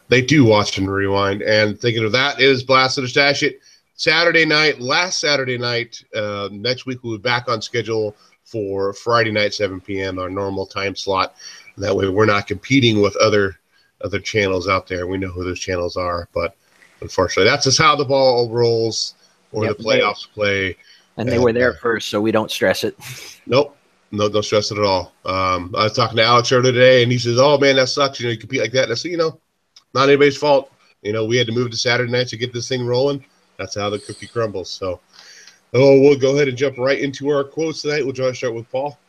They do watch and rewind. And thinking of that is Blast of the Stash It. Saturday night, last Saturday night. Next week we'll be back on schedule for Friday night, 7 p.m., our normal time slot. That way we're not competing with other channels out there. We know who those channels are, but unfortunately, that's just how the ball rolls or the playoffs play. And they were there first, so we don't stress it. Nope. No, don't stress it at all. I was talking to Alex earlier today, and he says, "Oh man, that sucks. You compete like that." And I said, not anybody's fault. We had to move to Saturday night to get this thing rolling. That's how the cookie crumbles. So, we'll go ahead and jump right into our quotes tonight. We'll try to start with Paul.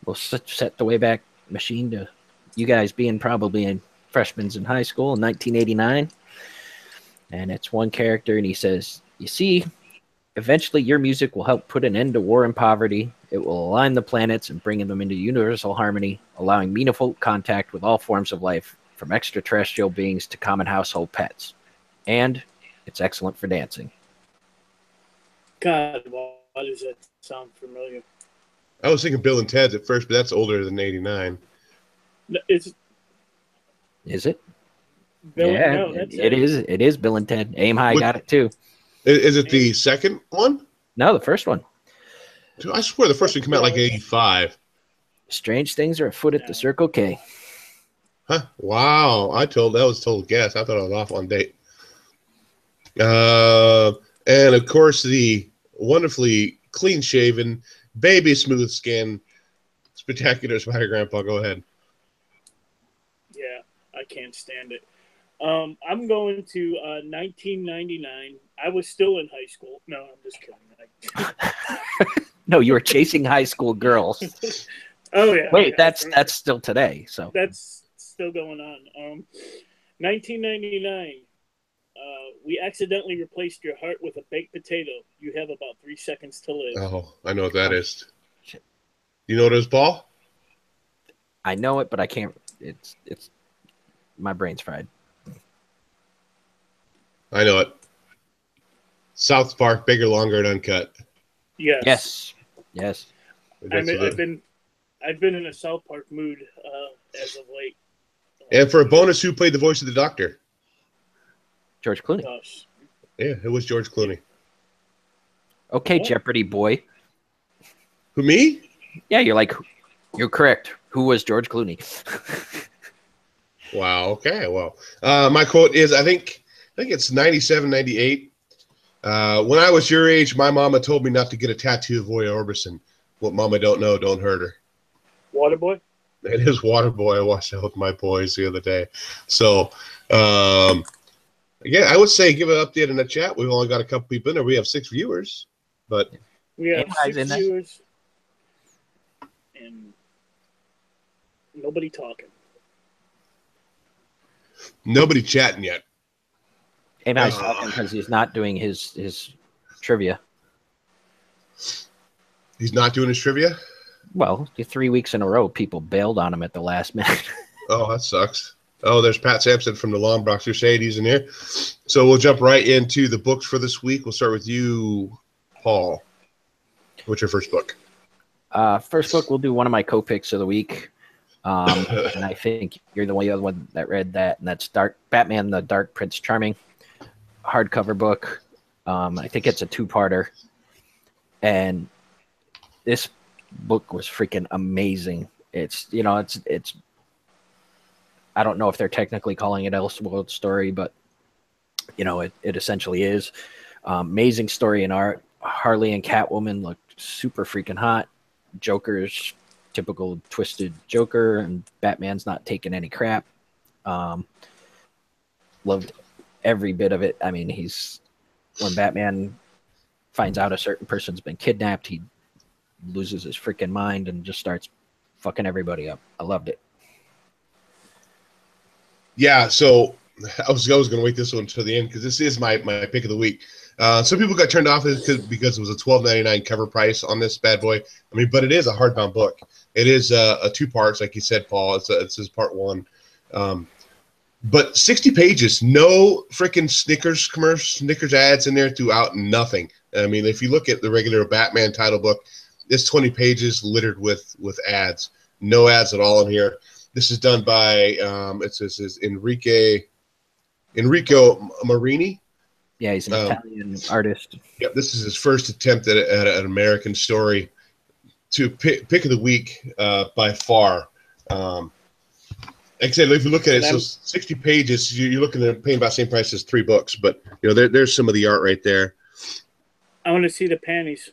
We'll set the Wayback Machine to you guys being probably in freshmen in high school in 1989. And it's one character, and he says, "You see, eventually your music will help put an end to war and poverty. It will align the planets and bring them into universal harmony, allowing meaningful contact with all forms of life, from extraterrestrial beings to common household pets. And it's excellent for dancing." God, why does that sound familiar? I was thinking Bill and Ted's at first, but that's older than 89. Is it? Bill, yeah, no, it is. It is Bill and Ted. Aim High got it too. Is it the second one? No, the first one. I swear the first one came out like 85. Strange things are afoot at the Circle K. Huh? Wow. That was a total guess. I thought I was off on date. And of course, the wonderfully clean-shaven, baby smooth skin, spectacular Spider Grandpa. Go ahead. Yeah, I can't stand it. I'm going to 1999. I was still in high school. No, I'm just kidding. No, you were chasing high school girls. Oh yeah. Wait, that's still today. So that's still going on. 1999. We accidentally replaced your heart with a baked potato. You have about 3 seconds to live. Oh, I know what that is. You know what it is, Paul? I know it, but I can't. It's my brain's fried. I know it. South Park, bigger, longer, and uncut. Yes. I've been in a South Park mood as of late. And for a bonus, who played the voice of the Doctor? George Clooney. Gosh. Yeah, it was George Clooney. Okay, what? Jeopardy boy. Who, me? Yeah, you're correct. Who was George Clooney? Wow. Okay. Well, my quote is, I think it's 97, 98. When I was your age, my mama told me not to get a tattoo of Roy Orbison. What mama don't know, don't hurt her. Waterboy? It is Waterboy. I watched that with my boys the other day. So, yeah, I would say give an update in the chat. We've only got a couple people in there. We have 6 viewers, but we have 6 viewers and nobody talking. Nobody chatting yet. Amy's talking because he's not doing his trivia. He's not doing his trivia? Well, 3 weeks in a row, people bailed on him at the last minute. Oh, that sucks. Oh, there's Pat Sampson from the Long Bronx Crusade. He's in here. So we'll jump right into the books for this week. We'll start with you, Paul. What's your first book? First book, we'll do one of my co-picks of the week. And I think you're the only other one that read that, and that's Batman, the Dark Prince Charming hardcover book. I think it's a 2-parter. And this book was freaking amazing. It's I don't know if they're technically calling it Elseworld story, but it essentially is. Amazing story and art. Harley and Catwoman looked super freaking hot. Joker's typical twisted Joker, and Batman's not taking any crap. Loved every bit of it. I mean, when Batman finds out a certain person's been kidnapped, he loses his freaking mind and just starts fucking everybody up. I loved it. Yeah, so I was going to wait this one until the end because this is my pick of the week. Some people got turned off because it was a $12.99 cover price on this bad boy. I mean, but it is a hardbound book. It is a 2 parts, like you said, Paul. It's his part 1. But 60 pages, no freaking Snickers ads in there throughout, nothing. I mean, if you look at the regular Batman title book, it's 20 pages littered with ads. No ads at all in here. This is done by it says Enrique Enrico Marini. Yeah, he's an Italian artist. Yep, this is his first attempt at an American story. To pick of the week by far. Like I said, if you look at it, so 60 pages, you're looking at paying about the same price as 3 books. But there's some of the art right there. I want to see the panties.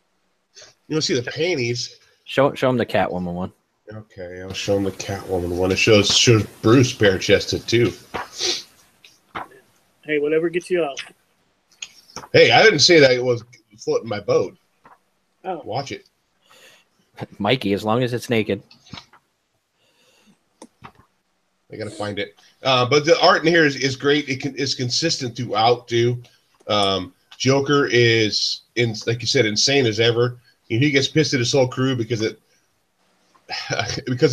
You want to see the panties? Show him the Catwoman one. Okay, I'll show him the Catwoman one. It shows Bruce bare chested too. Hey, whatever gets you off. Hey, I didn't say that it was floating my boat. Oh, watch it, Mikey. As long as it's naked. I gotta find it. But the art in here is great. It's consistent throughout too. Joker is like you said, insane as ever. He gets pissed at his whole crew because of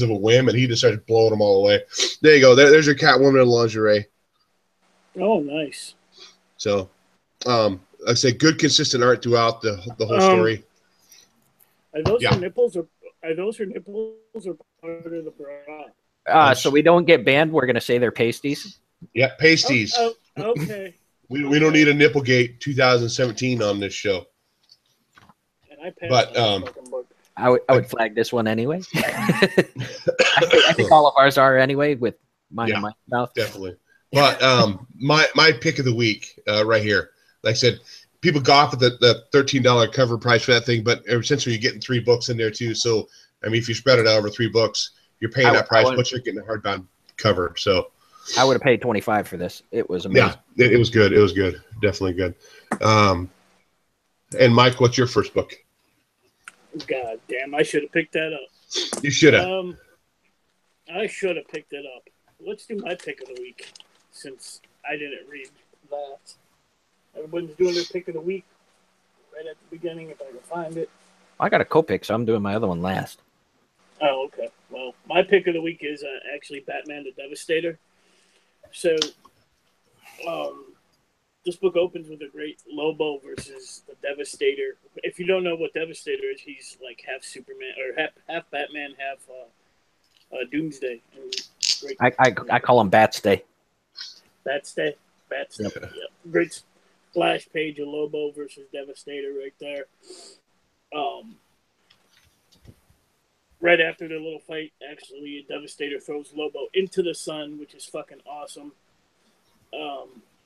a whim, and he just starts blowing them all away. There you go. There's your Catwoman in lingerie. Oh, nice. So, I say good consistent art throughout the whole story. Are those her nipples, or part of the bra? So we don't get banned. We're gonna say they're pasties. Yeah, pasties. Oh, okay. We don't need a Nipplegate 2017 on this show. And I passed on this fucking book. I would flag this one anyway. I think all of ours are anyway, with mine in my mouth. Definitely. But my pick of the week right here. Like I said, people gawk at the $13 cover price for that thing, but essentially you're getting 3 books in there too. So I mean, if you spread it out over 3 books, you're paying that price, but you're getting a hardbound cover. So I would have paid $25 for this. It was amazing. Yeah, it was good. It was good. Definitely good. And Mike, what's your first book? God damn, I should have picked that up. You should have. I should have picked it up. Let's do my pick of the week, since I didn't read that. Everyone's doing their pick of the week right at the beginning, if I can find it. I got a co-pick, so I'm doing my other one last. Oh, okay. Well, my pick of the week is actually Batman the Devastator. So, this book opens with a great Lobo versus the Devastator. If you don't know what Devastator is, he's like half Superman, or half Batman, half Doomsday. I call him Batstay. Batstay? Batstay, yeah. Great splash page of Lobo versus Devastator right there. Right after the little fight, actually, Devastator throws Lobo into the sun, which is fucking awesome.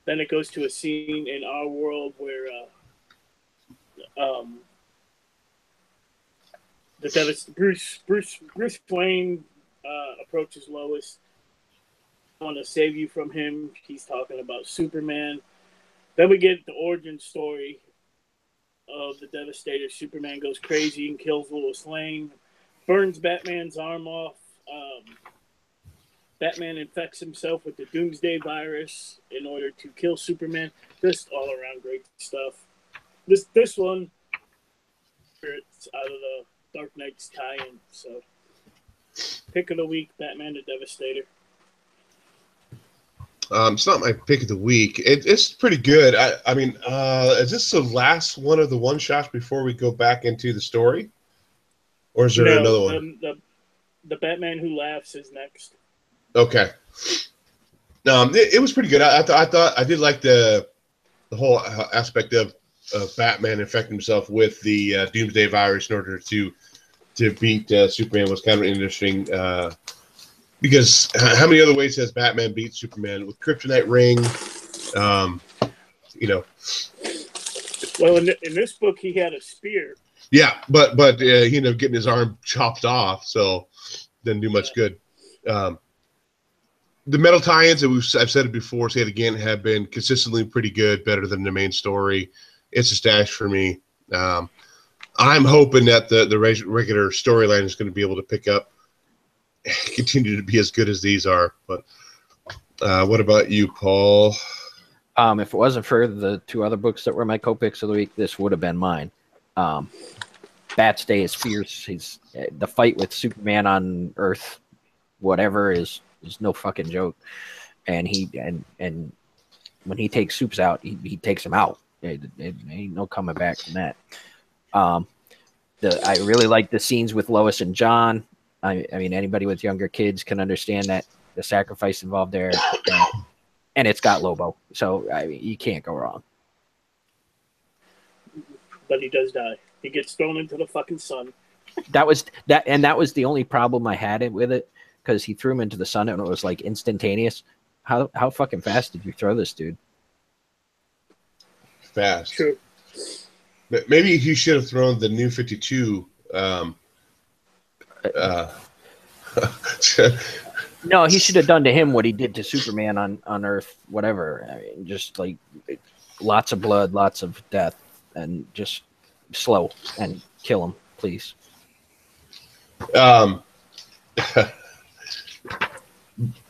Then it goes to a scene in our world where Bruce Wayne approaches Lois. I want to save you from him. He's talking about Superman. Then we get the origin story of the Devastator. Superman goes crazy and kills Lois Lane. Burns Batman's arm off. Batman infects himself with the Doomsday virus in order to kill Superman. Just all around great stuff. This one, it's out of the Dark Knight's tie-in. So, pick of the week: Batman the Devastator. It's not my pick of the week. It's pretty good. I mean, is this the last one of the one-shots before we go back into the story? Or is there another one? The Batman Who Laughs is next. Okay. It was pretty good. I thought I did like the whole aspect of Batman infecting himself with the Doomsday virus in order to beat Superman was kind of interesting. Because how many other ways has Batman beat Superman? With Kryptonite Ring, Well, in this book, he had a spear. Yeah, but getting his arm chopped off, so didn't do much good. The metal tie-ins, I've said it before, say it again, have been consistently pretty good, better than the main story. It's a stash for me. I'm hoping that the regular storyline is going to be able to pick up, continue to be as good as these are. But what about you, Paul? If it wasn't for the 2 other books that were my co-picks of the week, this would have been mine. Batstay is fierce. The fight with Superman on Earth, whatever, is no fucking joke. And and when he takes Supes out, he takes him out. It ain't no coming back from that. I really like the scenes with Lois and John. I mean, anybody with younger kids can understand that the sacrifice involved there. And it's got Lobo, so I mean, you can't go wrong. But he does die. He gets thrown into the fucking sun. That was the only problem I had with it, because he threw him into the sun and it was like instantaneous. How fucking fast did you throw this dude? Fast. True. Maybe he should have thrown the New 52. No, he should have done to him what he did to Superman on Earth, whatever. I mean, just like lots of blood, lots of death, and just slow and kill him, please. Is that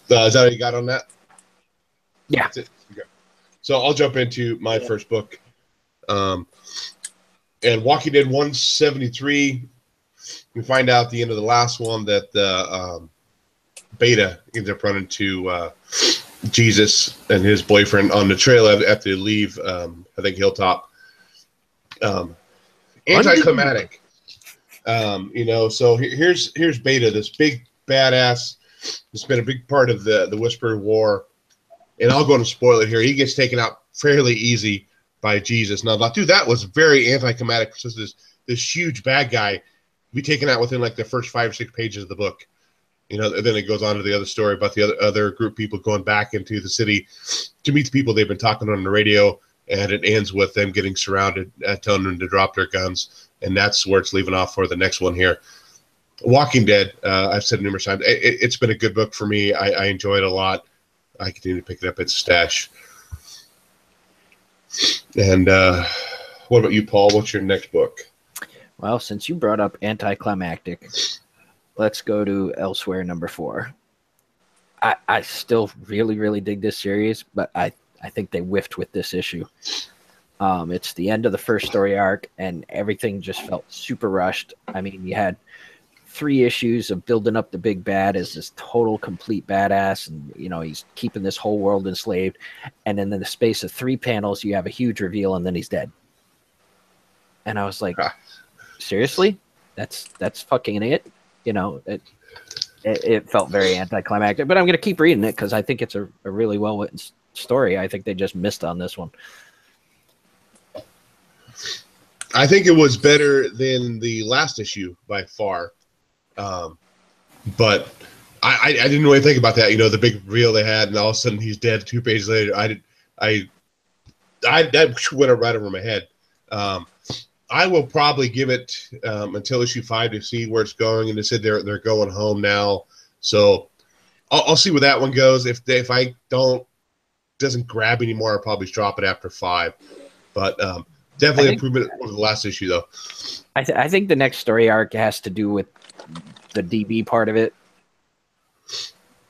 what you got on that? Yeah. That's it. Okay. So I'll jump into my first book. And Walking Dead 173, we find out at the end of the last one that the Beta ends up running to Jesus and his boyfriend on the trail after they leave, I think, Hilltop. Anticlimactic. So here's Beta, this big badass that's been a big part of the Whispered War. And I'll go and spoil it here. He gets taken out fairly easy by Jesus. Now, dude, that was very anticlimactic. So this huge bad guy be taken out within like the first 5 or 6 pages of the book. And then it goes on to the other story about the other group of people going back into the city to meet the people they've been talking on the radio. And it ends with them getting surrounded, telling them to drop their guns. And that's where it's leaving off for the next one here. Walking Dead, I've said numerous times, it's been a good book for me. I enjoy it a lot. I continue to pick it up. It's a stash. And what about you, Paul? What's your next book? Well, since you brought up anticlimactic, let's go to Elsewhere #4. I still really, really dig this series, but I think they whiffed with this issue. It's the end of the first story arc, and everything just felt super rushed. I mean, you had 3 issues of building up the big bad as this total complete badass, and he's keeping this whole world enslaved, and then in the space of 3 panels you have a huge reveal and then he's dead. And I was like, seriously, that's fucking it. It felt very anticlimactic, but I'm gonna keep reading it because I think it's a really well written story. I think they just missed on this one. I think it was better than the last issue by far. But I didn't really think about that. The big reveal they had, and all of a sudden he's dead 2 pages later. That went right over my head. I will probably give it until issue 5 to see where it's going. And they said they're going home now, so I'll see where that one goes. If doesn't grab anymore, I'll probably drop it after 5. But definitely improvement over the last issue, though. I think the next story arc has to do with the DB part of it.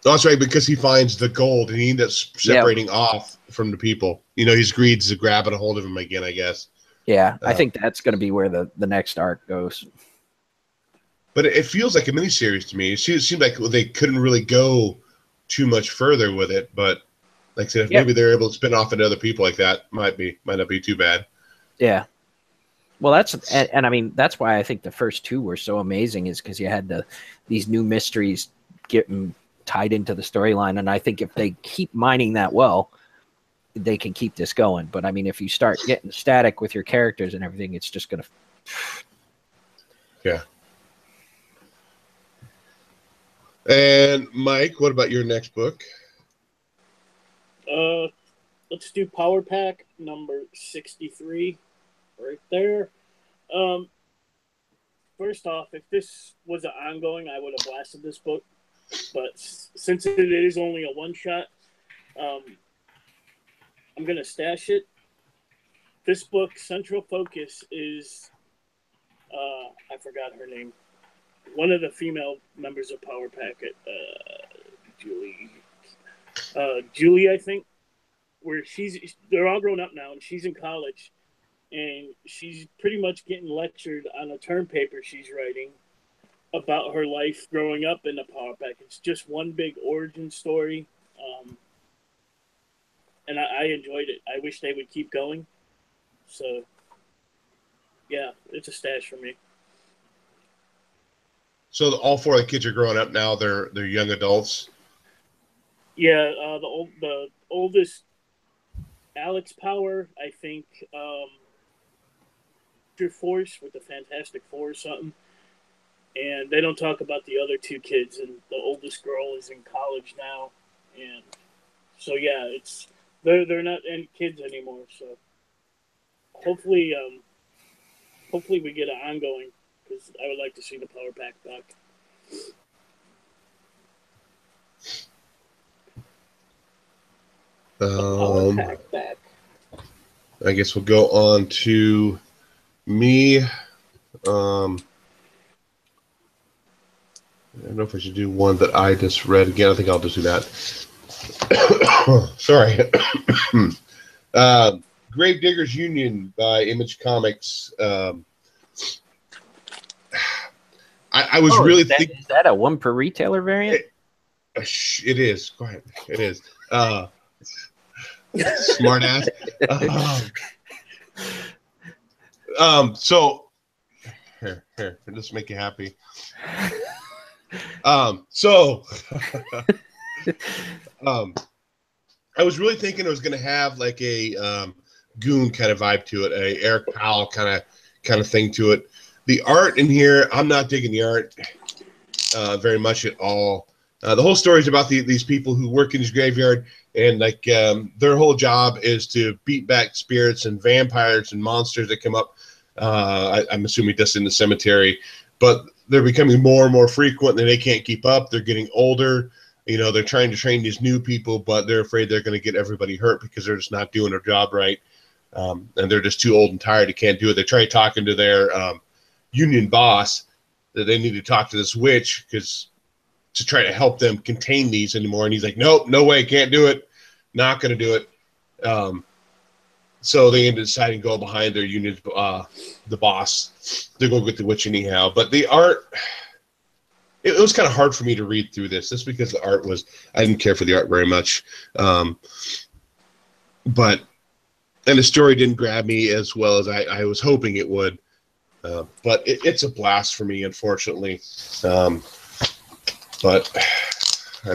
Oh, that's right, because he finds the gold and he ends up separating off from the people. His greed's grabbing a hold of him again, I guess. Yeah, I think that's going to be where the next arc goes. But it feels like a miniseries to me. It seems like they couldn't really go too much further with it. But like I said, if maybe they're able to spin off into other people like that, might not be too bad. Yeah. Well, and I mean, that's why I think the first 2 were so amazing, is because you had these new mysteries getting tied into the storyline. And I think if they keep mining that well, they can keep this going. But I mean, if you start getting static with your characters and everything, it's just going to. Yeah. And Mike, what about your next book? Let's do Power Pack number 63. Right there. First off, if this was an ongoing, I would have blasted this book. But since it is only a one-shot, I'm going to stash it. This book, central focus is, I forgot her name. One of the female members of Power Packet, Julie, I think, where they're all grown up now, and she's in college. And she's pretty much getting lectured on a term paper she's writing about her life growing up in the Power Pack. It's just one big origin story. And I enjoyed it. I wish they would keep going. So, yeah, it's a stash for me. So all 4 of the kids are growing up now. They're young adults. Yeah, the oldest Alex Power, I think, Force with the Fantastic Four or something. And they don't talk about the other two kids, and the oldest girl is in college now. And so, yeah, they're not any kids anymore. So hopefully we get an ongoing, because I would like to see the Power Pack back. Power Pack back. I guess we'll go on to me. I don't know if I should do one that I just read again. I think I'll just do that. Sorry. Gravediggers Union by Image Comics. I was really thinking. Is that a one per retailer variant? It is. Go ahead. It is. Smart ass. So here, just make you happy. I was really thinking it was going to have like a Goon kind of vibe to it, a Eric Powell kind of thing to it. The art in here, I'm not digging the art very much at all. The whole story is about these people who work in this graveyard, and like their whole job is to beat back spirits and vampires and monsters that come up. I'm assuming just in the cemetery, but they're becoming more and more frequent, and they can't keep up. They're getting older. You know, they're trying to train these new people, but they're afraid they're going to get everybody hurt because they're just not doing their job right. And they're just too old and tired. They can't do it. They try talking to their union boss that they need to talk to this witch to try to help them contain these anymore. And he's like, nope, no way, can't do it. Not going to do it. So they end up deciding to go behind their union, the boss. They're going to get the witch anyhow. But the art, it was kind of hard for me to read through this, just because the art was, I didn't care for the art very much. And the story didn't grab me as well as I was hoping it would. But it's a blast for me, unfortunately. And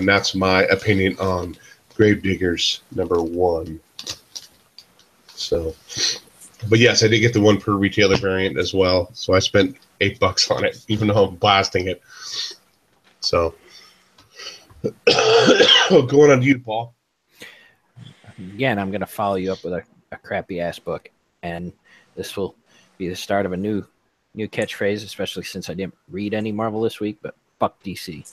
that's my opinion on Gravediggers #1. So, but yes, I did get the one per retailer variant as well. So I spent $8 on it, even though I'm blasting it. So, going on to you, Paul. Again, I'm going to follow you up with a crappy ass book, and this will be the start of a new catchphrase, especially since I didn't read any Marvel this week. But fuck DC.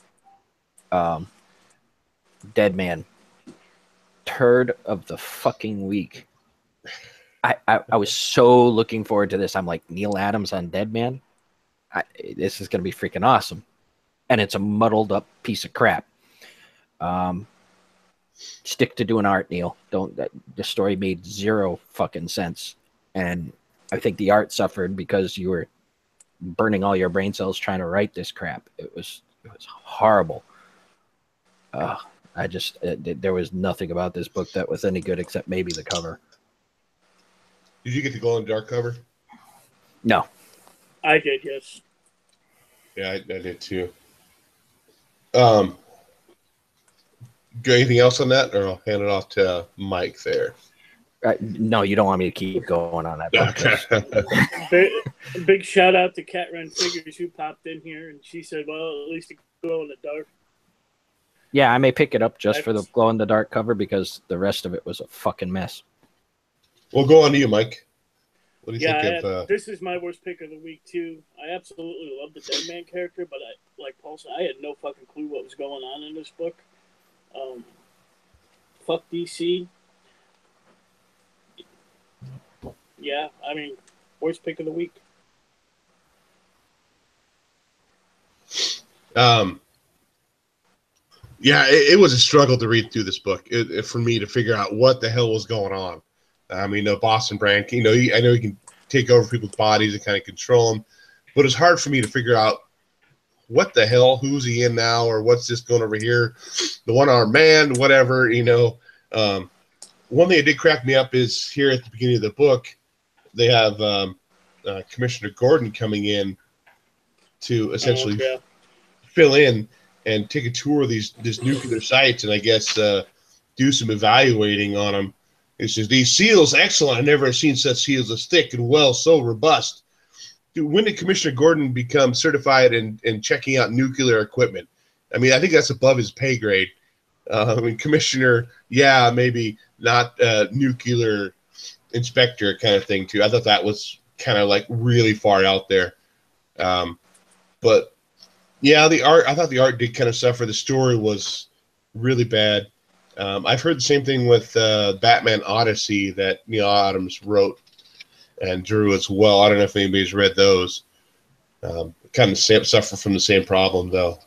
Dead Man, turd of the fucking week. I was so looking forward to this. I'm like, Neil Adams on Dead Man. This is going to be freaking awesome. And it's a muddled up piece of crap. Stick to doing art, Neil. The story made zero fucking sense. And I think the art suffered because you were burning all your brain cells trying to write this crap. It was horrible. There was nothing about this book that was any good except maybe the cover. Did you get the glow in the dark cover? No. I did, yes. Yeah, I did too. Got anything else on that, or I'll hand it off to Mike there? No, you don't want me to keep going on that. Big shout out to Cat Run Figures, who popped in here, and she said, well, at least it can glow in the dark. Yeah, I may pick it up just for the glow in the dark cover, because the rest of it was a fucking mess. We'll go on to you, Mike. What do you think of... This is my worst pick of the week, too. I absolutely love the Dead Man character, but like Paul said, I had no fucking clue what was going on in this book. Fuck DC. Yeah, I mean, worst pick of the week. Yeah, it was a struggle to read through this book for me to figure out what the hell was going on. I mean, Boston Brand, I know he can take over people's bodies and kind of control them, but it's hard for me to figure out what the hell, who's he in now, or what's this going over here, the one-armed man, whatever, One thing that did crack me up is here at the beginning of the book, they have Commissioner Gordon coming in to essentially fill in and take a tour of these nuclear sites, and I guess do some evaluating on them. It says, these seals, excellent. I've never seen such seals as thick and well, so robust. Dude, when did Commissioner Gordon become certified in checking out nuclear equipment? I mean, I think that's above his pay grade. I mean, Commissioner, yeah, maybe not nuclear inspector kind of thing, too. I thought that was kind of like really far out there. But, yeah, the art, I thought the art did kind of suffer. The story was really bad. I've heard the same thing with Batman Odyssey that Neil Adams wrote and drew as well. I don't know if anybody's read those. Kind of suffer from the same problem, though.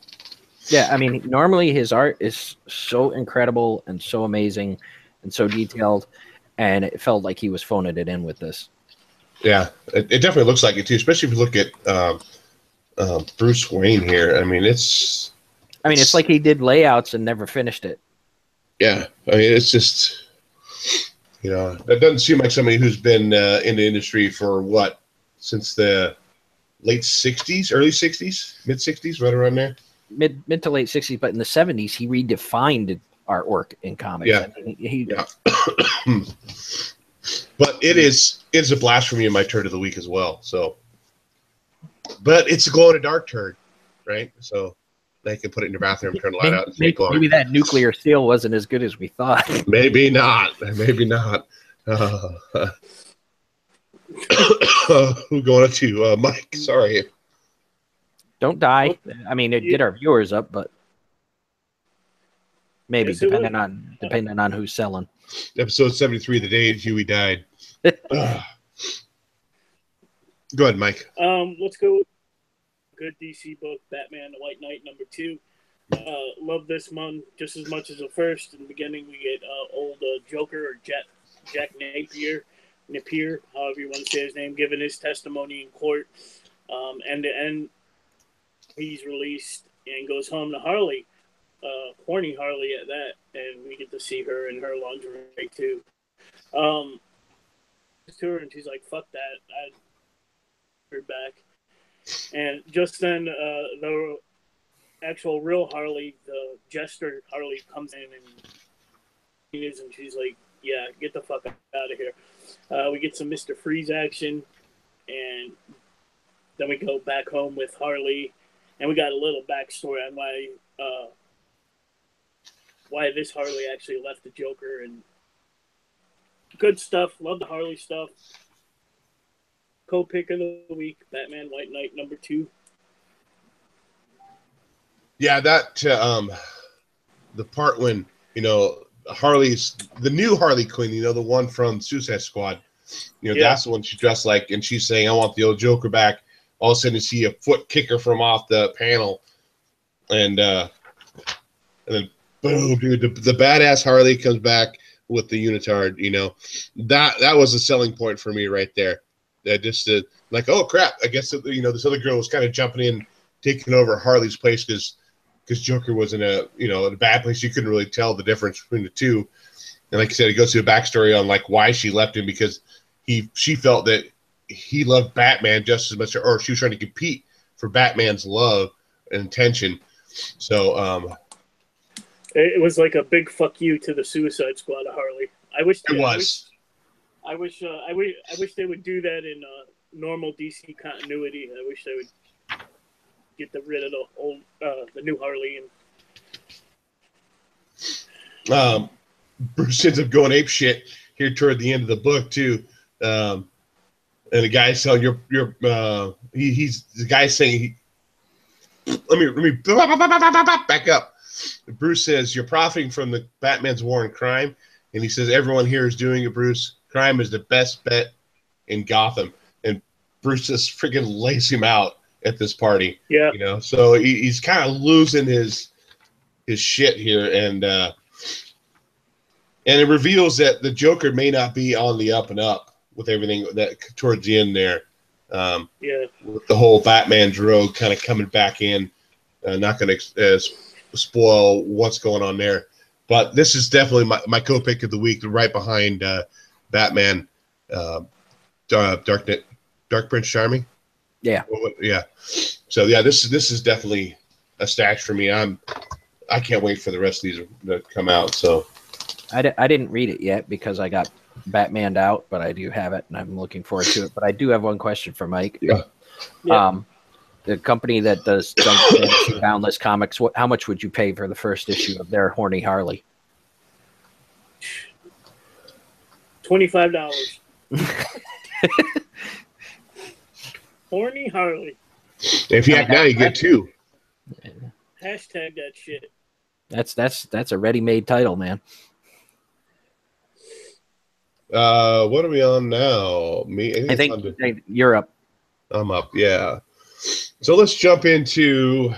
Yeah, I mean, normally his art is so incredible and so amazing and so detailed, and it felt like he was phoning it in with this. Yeah, it definitely looks like it, too, especially if you look at Bruce Wayne here. I mean, it's like he did layouts and never finished it. Yeah, I mean, it's just, that doesn't seem like somebody who's been in the industry for what, since the late 60s, early 60s, mid 60s, right around there. Mid to late 60s, but in the 70s, he redefined artwork in comics. Yeah. I mean, yeah. But it's a blasphemy in my turd of the week as well. So, but it's a glow in the dark turd, right? So they can put it in your bathroom, turn the light out, and maybe that nuclear seal wasn't as good as we thought. Maybe not. Maybe not. Who going to? Mike, sorry. Don't die. I mean, it get our viewers up, but maybe Yes, depending on who's selling. Episode 73, the day Huey died. Go ahead, Mike. Let's go. Good DC book, Batman: The White Knight, #2. Love this one just as much as the first. In the beginning, we get old Joker or Jack Napier, however you want to say his name, giving his testimony in court. And to end, he's released and goes home to Harley, horny Harley at that, and we get to see her in her lingerie too. To her, and she's like, "Fuck that!" I her back, and just then the actual real Harley, the jester Harley, comes in and she's like, "Yeah, get the fuck out of here." We get some Mr. Freeze action, and then we go back home with Harley, and we got a little backstory on why this Harley actually left the Joker, and good stuff. Love the Harley stuff. Co-pick of the week, Batman White Knight #2. Yeah, that the part when Harley's the new Harley Quinn, the one from Suicide Squad. That's the one she's dressed like, and she's saying, "I want the old Joker back." All of a sudden, you see a foot kicker from off the panel, and then boom, dude, the badass Harley comes back with the unitard. That was a selling point for me right there. That just like, oh crap, I guess this other girl was kind of jumping in, taking over Harley's place because Joker was in a bad place. You couldn't really tell the difference between the two. And like I said, it goes through a backstory on like why she left him, because she felt that he loved Batman just as much, or she was trying to compete for Batman's love and attention. So it was like a big fuck you to the Suicide Squad of Harley. I wish they would do that in normal DC continuity. I wish they would get rid of the new Harley. And Bruce ends up going ape shit here toward the end of the book too. And the guy's telling he's the guy saying let me back up. Bruce says, "You're profiting from the Batman's war on crime," and he says, "Everyone here is doing it, Bruce. Crime is the best bet in Gotham." And Bruce just freaking lays him out at this party. Yeah. So he's kind of losing his shit here, and it reveals that the Joker may not be on the up and up with everything that towards the end there. With the whole Batman's rogue kind of coming back in, not going to spoil what's going on there. But this is definitely my co-pick of the week, right behind Batman, Dark Prince Charming. Yeah. Yeah. So yeah, this is definitely a stash for me. I can't wait for the rest of these to come out. So I didn't read it yet because I got Batmaned out, but I do have it, and I'm looking forward to it. But I do have one question for Mike. Yeah. The company that does Jungle Fantasy Boundless Comics, how much would you pay for the first issue of their Horny Harley? $25. Horny Harley. If you act now, you get 2. Hashtag that shit. That's a ready-made title, man. What are we on now? I think you're up. I'm up, yeah. So let's jump into.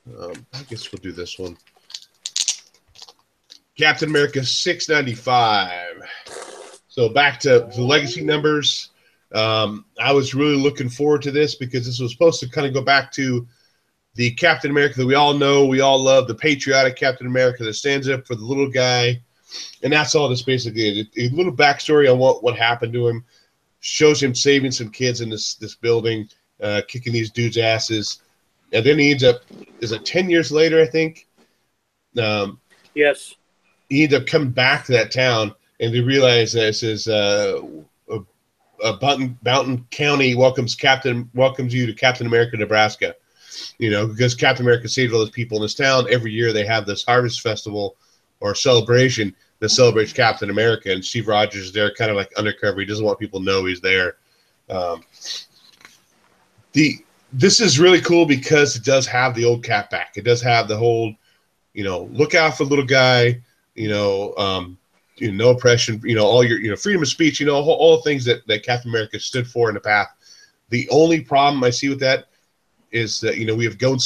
I guess we'll do this one. Captain America 695. So back to the legacy numbers. I was really looking forward to this because this was supposed to kind of go back to the Captain America that we all know, we all love, the patriotic Captain America that stands up for the little guy. And that's all this basically is. A little backstory on what happened to him. Shows him saving some kids in this building, kicking these dudes' asses. And then he ends up, is it 10 years later, I think? Yes. He ends up coming back to that town, and they realize that it says Boughton County welcomes you to Captain America, Nebraska. You know, because Captain America saved all those people in this town. Every year they have this harvest festival or celebration that celebrates Captain America, and Steve Rogers is there kind of like undercover. He doesn't want people to know he's there. This is really cool because it does have the old Cap back. It does have the whole, you know, look out for the little guy, no oppression, all your, freedom of speech, all the things that Captain America stood for in the past. The only problem I see with that is that, we have gone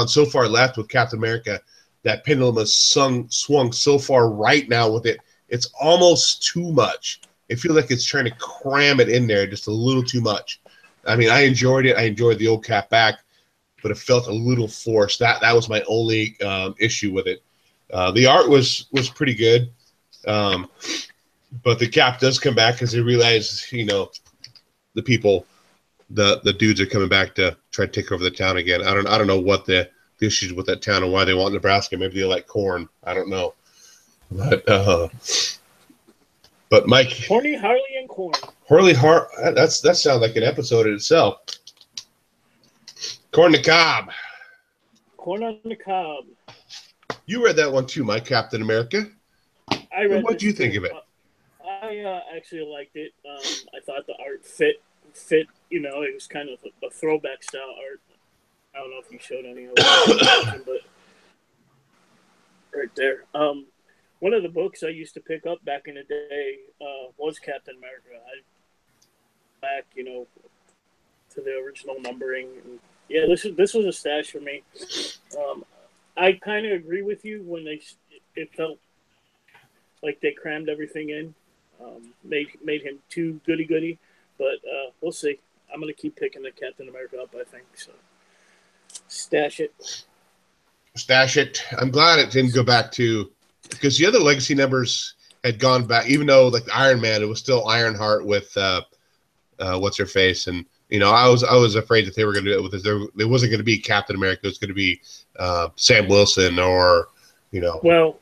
so far left with Captain America. That pendulum has swung so far right now with it. It's almost too much. It feels like it's trying to cram it in there just a little too much. I mean, I enjoyed it. I enjoyed the old Cap back, but it felt a little forced. That was my only issue with it. The art was pretty good, but the Cap does come back because they realize, the people, the dudes are coming back to try to take over the town again. I don't know what the issues with that town and why they want Nebraska. Maybe they like corn. I don't know. But Mike, Horny Harley and corn. That sounds like an episode in itself. Corn on the cob. Corn on the cob. You read that one too, Mike, Captain America. I read. What do you think of it? I actually liked it. I thought the art fit. It was kind of a throwback style art. I don't know if you showed any of it, but right there. One of the books I used to pick up back in the day was Captain America. Back, to the original numbering. And yeah, this was a stash for me. I kind of agree with you when it felt like they crammed everything in, made him too goody-goody. But we'll see. I'm gonna keep picking the Captain America up, I think. So stash it. I'm glad it didn't go back to, because the other legacy numbers had gone back, even though like Iron Man, it was still Ironheart with what's her face, and I was afraid that they were going to do it with this. It wasn't going to be Captain America. It was going to be Sam Wilson or Well,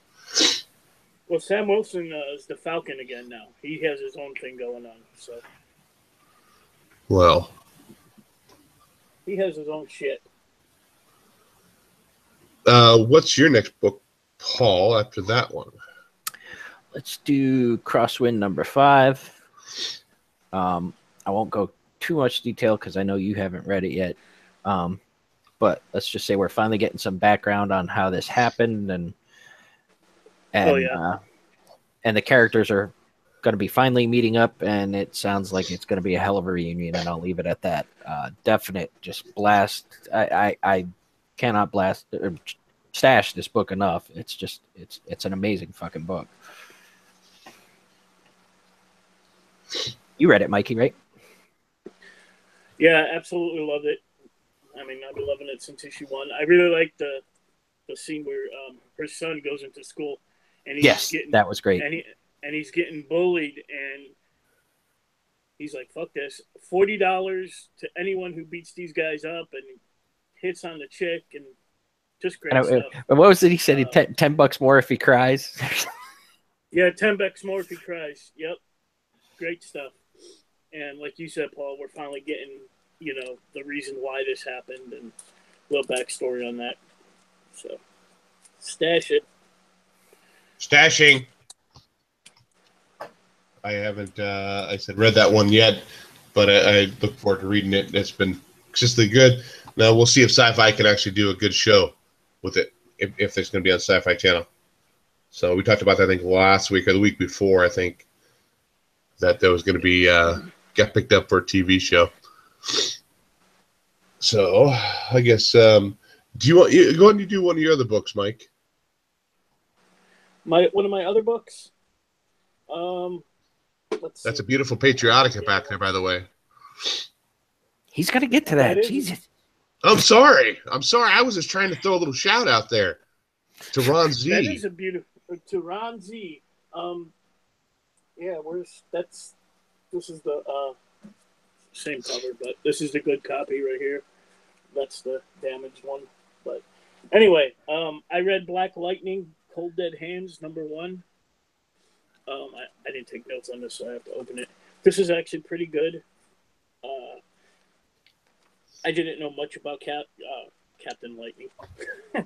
Sam Wilson is the Falcon again now. He has his own thing going on. So. Well. He has his own shit. What's your next book, Paul, after that one? Let's do Crosswind number 5. I won't go too much detail because I know you haven't read it yet. But let's just say we're finally getting some background on how this happened, and the characters are going to be finally meeting up, and it sounds like it's going to be a hell of a reunion, and I'll leave it at that. Definite, just blast. I cannot blast or stash this book enough. It's an amazing fucking book. You read it, Mikey, right? Yeah, absolutely loved it. I mean, I've been loving it since issue 1. I really like the scene where her son goes into school, and that was great. And he's getting bullied, and he's like, "Fuck this! $40 to anyone who beats these guys up and hits on the chick, and just great stuff." What was it? He said $10 more if he cries. Yeah, 10 bucks more if he cries. Yep, great stuff. And like you said, Paul, we're finally getting, the reason why this happened and a little backstory on that. So, stash it. Stashing. I haven't, I said, read that one yet, but I look forward to reading it. It's been consistently good. Now we'll see if Sci-Fi can actually do a good show with it, if it's going to be on Sci-Fi Channel. So we talked about that, I think, last week or the week before, I think, that there was going to be get picked up for a TV show. So I guess, do you want go ahead and do one of your other books, Mike? One of my other books. That's a beautiful patriotica back there, by the way. He's got to get to that. Jesus. I'm sorry. I was just trying to throw a little shout out there to Ron Z. That is a beautiful to Ron Z. Yeah, this is the same cover, but this is the good copy right here. That's the damaged one. But anyway, I read Black Lightning, Cold Dead Hands, #1. I didn't take notes on this, so I have to open it. This is actually pretty good. I didn't know much about Captain Lightning,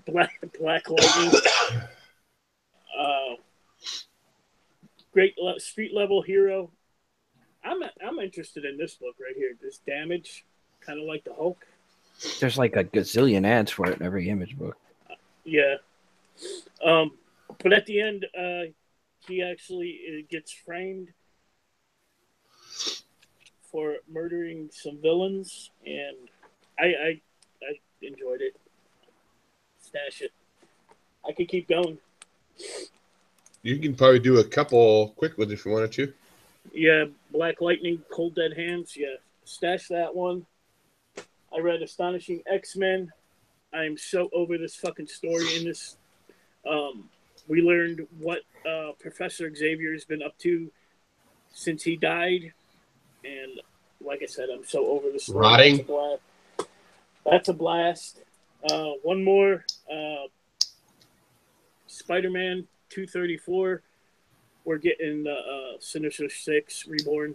Black Lightning. Great street level hero. I'm interested in this book right here. This Damage, kind of like the Hulk. There's like a gazillion ads for it in every Image book. Yeah. But at the end, he actually gets framed for murdering some villains, and I enjoyed it. Stash it. I could keep going. You can probably do a couple quick ones if you wanted to. Yeah, Black Lightning, Cold Dead Hands. Yeah, stash that one. I read Astonishing X-Men. I am so over this fucking story in this. We learned what Professor Xavier has been up to since he died. And like I said, I'm so over the story. Rotting. That's a blast. One more. Spider-Man 234. We're getting Sinister Six Reborn.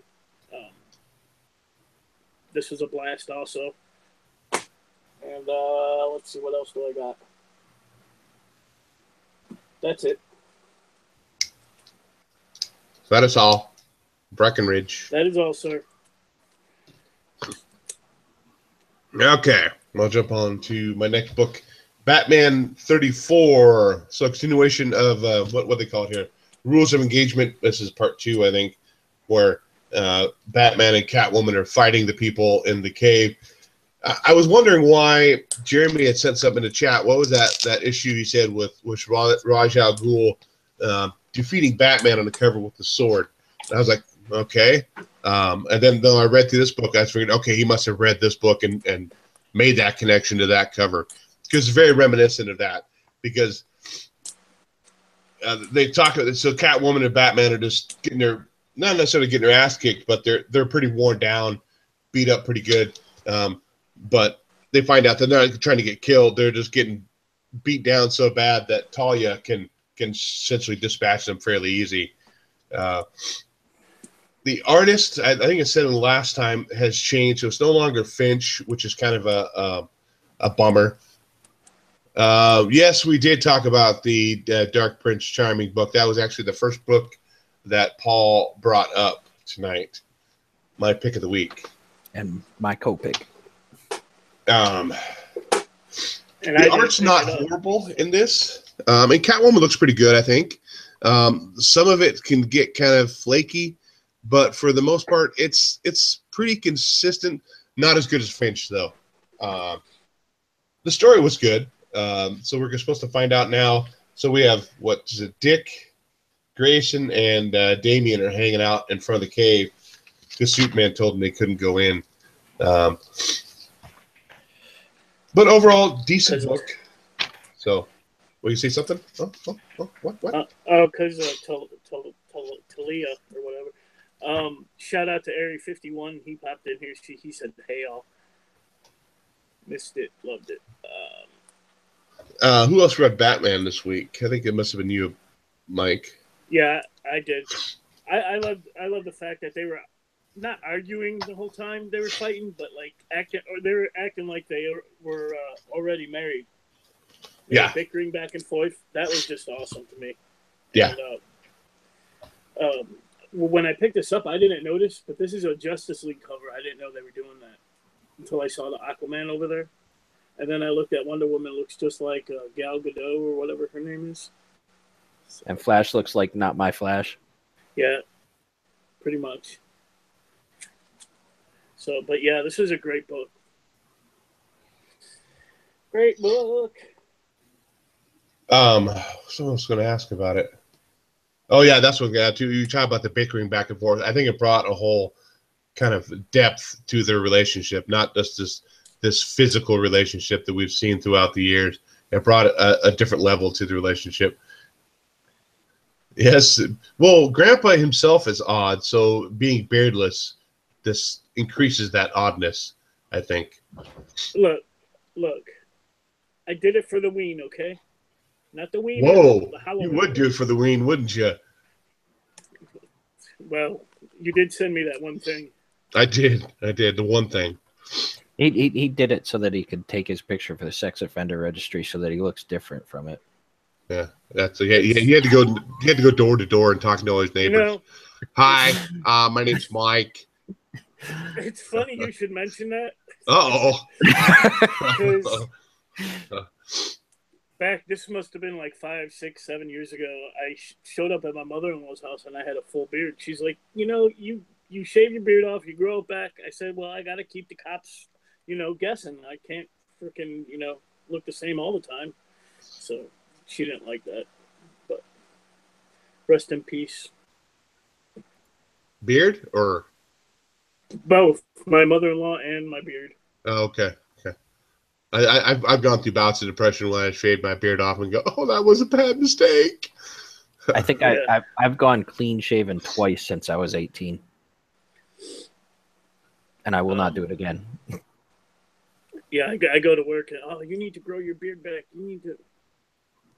This was a blast also. And let's see, what else do I got? That's it. That is all. Breckenridge. That is all, sir. Okay. I'll jump on to my next book, Batman 34. So continuation of what they call it here. Rules of Engagement. This is part 2, I think, where Batman and Catwoman are fighting the people in the cave. I was wondering why Jeremy had sent something in the chat. What was that issue he said with Ra's al Ghul defeating Batman on the cover with the sword? And I was like, okay. And then though I read through this book, I figured, okay, he must have read this book and made that connection to that cover, because it's very reminiscent of that. Because they talk about, so Catwoman and Batman are just getting their, not necessarily getting their ass kicked, but they're pretty worn down, beat up pretty good. But they find out they're not trying to get killed; they're just getting beat down so bad that Talia can essentially dispatch them fairly easy. The artist, I think I said in the last time, has changed, so it's no longer Finch, which is kind of a bummer. Yes, we did talk about the Dark Prince Charming book. That was actually the first book that Paul brought up tonight. My pick of the week. And my co-pick. The art's not horrible in this. And Catwoman looks pretty good, I think. Some of it can get kind of flaky, but for the most part, it's pretty consistent. Not as good as Finch, though. The story was good. So we're supposed to find out now. So we have, what is it, Dick, Grayson, and Damian are hanging out in front of the cave because Superman told them they couldn't go in. But overall, decent book. So, will you say something? What? Because Talia or whatever. Shout out to Area 51. He popped in here. He said, "Hey, all." Missed it. Loved it. Who else read Batman this week? I think it must have been you, Mike. Yeah, I did. I love the fact that they were not arguing the whole time they were fighting, but like they were acting like they were already married. They were bickering back and forth. That was just awesome to me. Yeah. And, when I picked this up, I didn't notice, but this is a Justice League cover. I didn't know they were doing that until I saw the Aquaman over there. And then I looked at Wonder Woman, looks just like Gal Gadot or whatever her name is. So, and Flash looks like not my Flash. Yeah, pretty much. So, but yeah, this is a great book. Great book. Someone was going to ask about it. Oh yeah, that's what too. You talk about the bickering back and forth. I think it brought a whole kind of depth to their relationship, not just this physical relationship that we've seen throughout the years. It brought a different level to the relationship. Yes, well, Grandpa himself is odd, so being beardless, this increases that oddness, I think. Look, I did it for the ween, okay? Not the ween. Whoa, you would do it for the ween, wouldn't you? Well, you did send me that one thing. I did. The one thing. He did it so that he could take his picture for the sex offender registry, so that he looks different from it. Yeah, that's he had to go. He had to go door to door and talk to all his neighbors. You know, hi, my name's Mike. It's funny you should mention that. Because this must have been like 5, 6, 7 years ago. I showed up at my mother-in-law's house and I had a full beard. She's like, you shave your beard off, you grow it back. I said, well, I got to keep the cops, guessing. I can't freaking, look the same all the time. So she didn't like that. But rest in peace. Beard or both my mother-in-law and my beard. Oh, okay. I've gone through bouts of depression when I shaved my beard off and go, oh, that was a bad mistake. I think I've gone clean shaven twice since I was 18, and I will not do it again. Yeah, I go to work and you need to grow your beard back. You need to,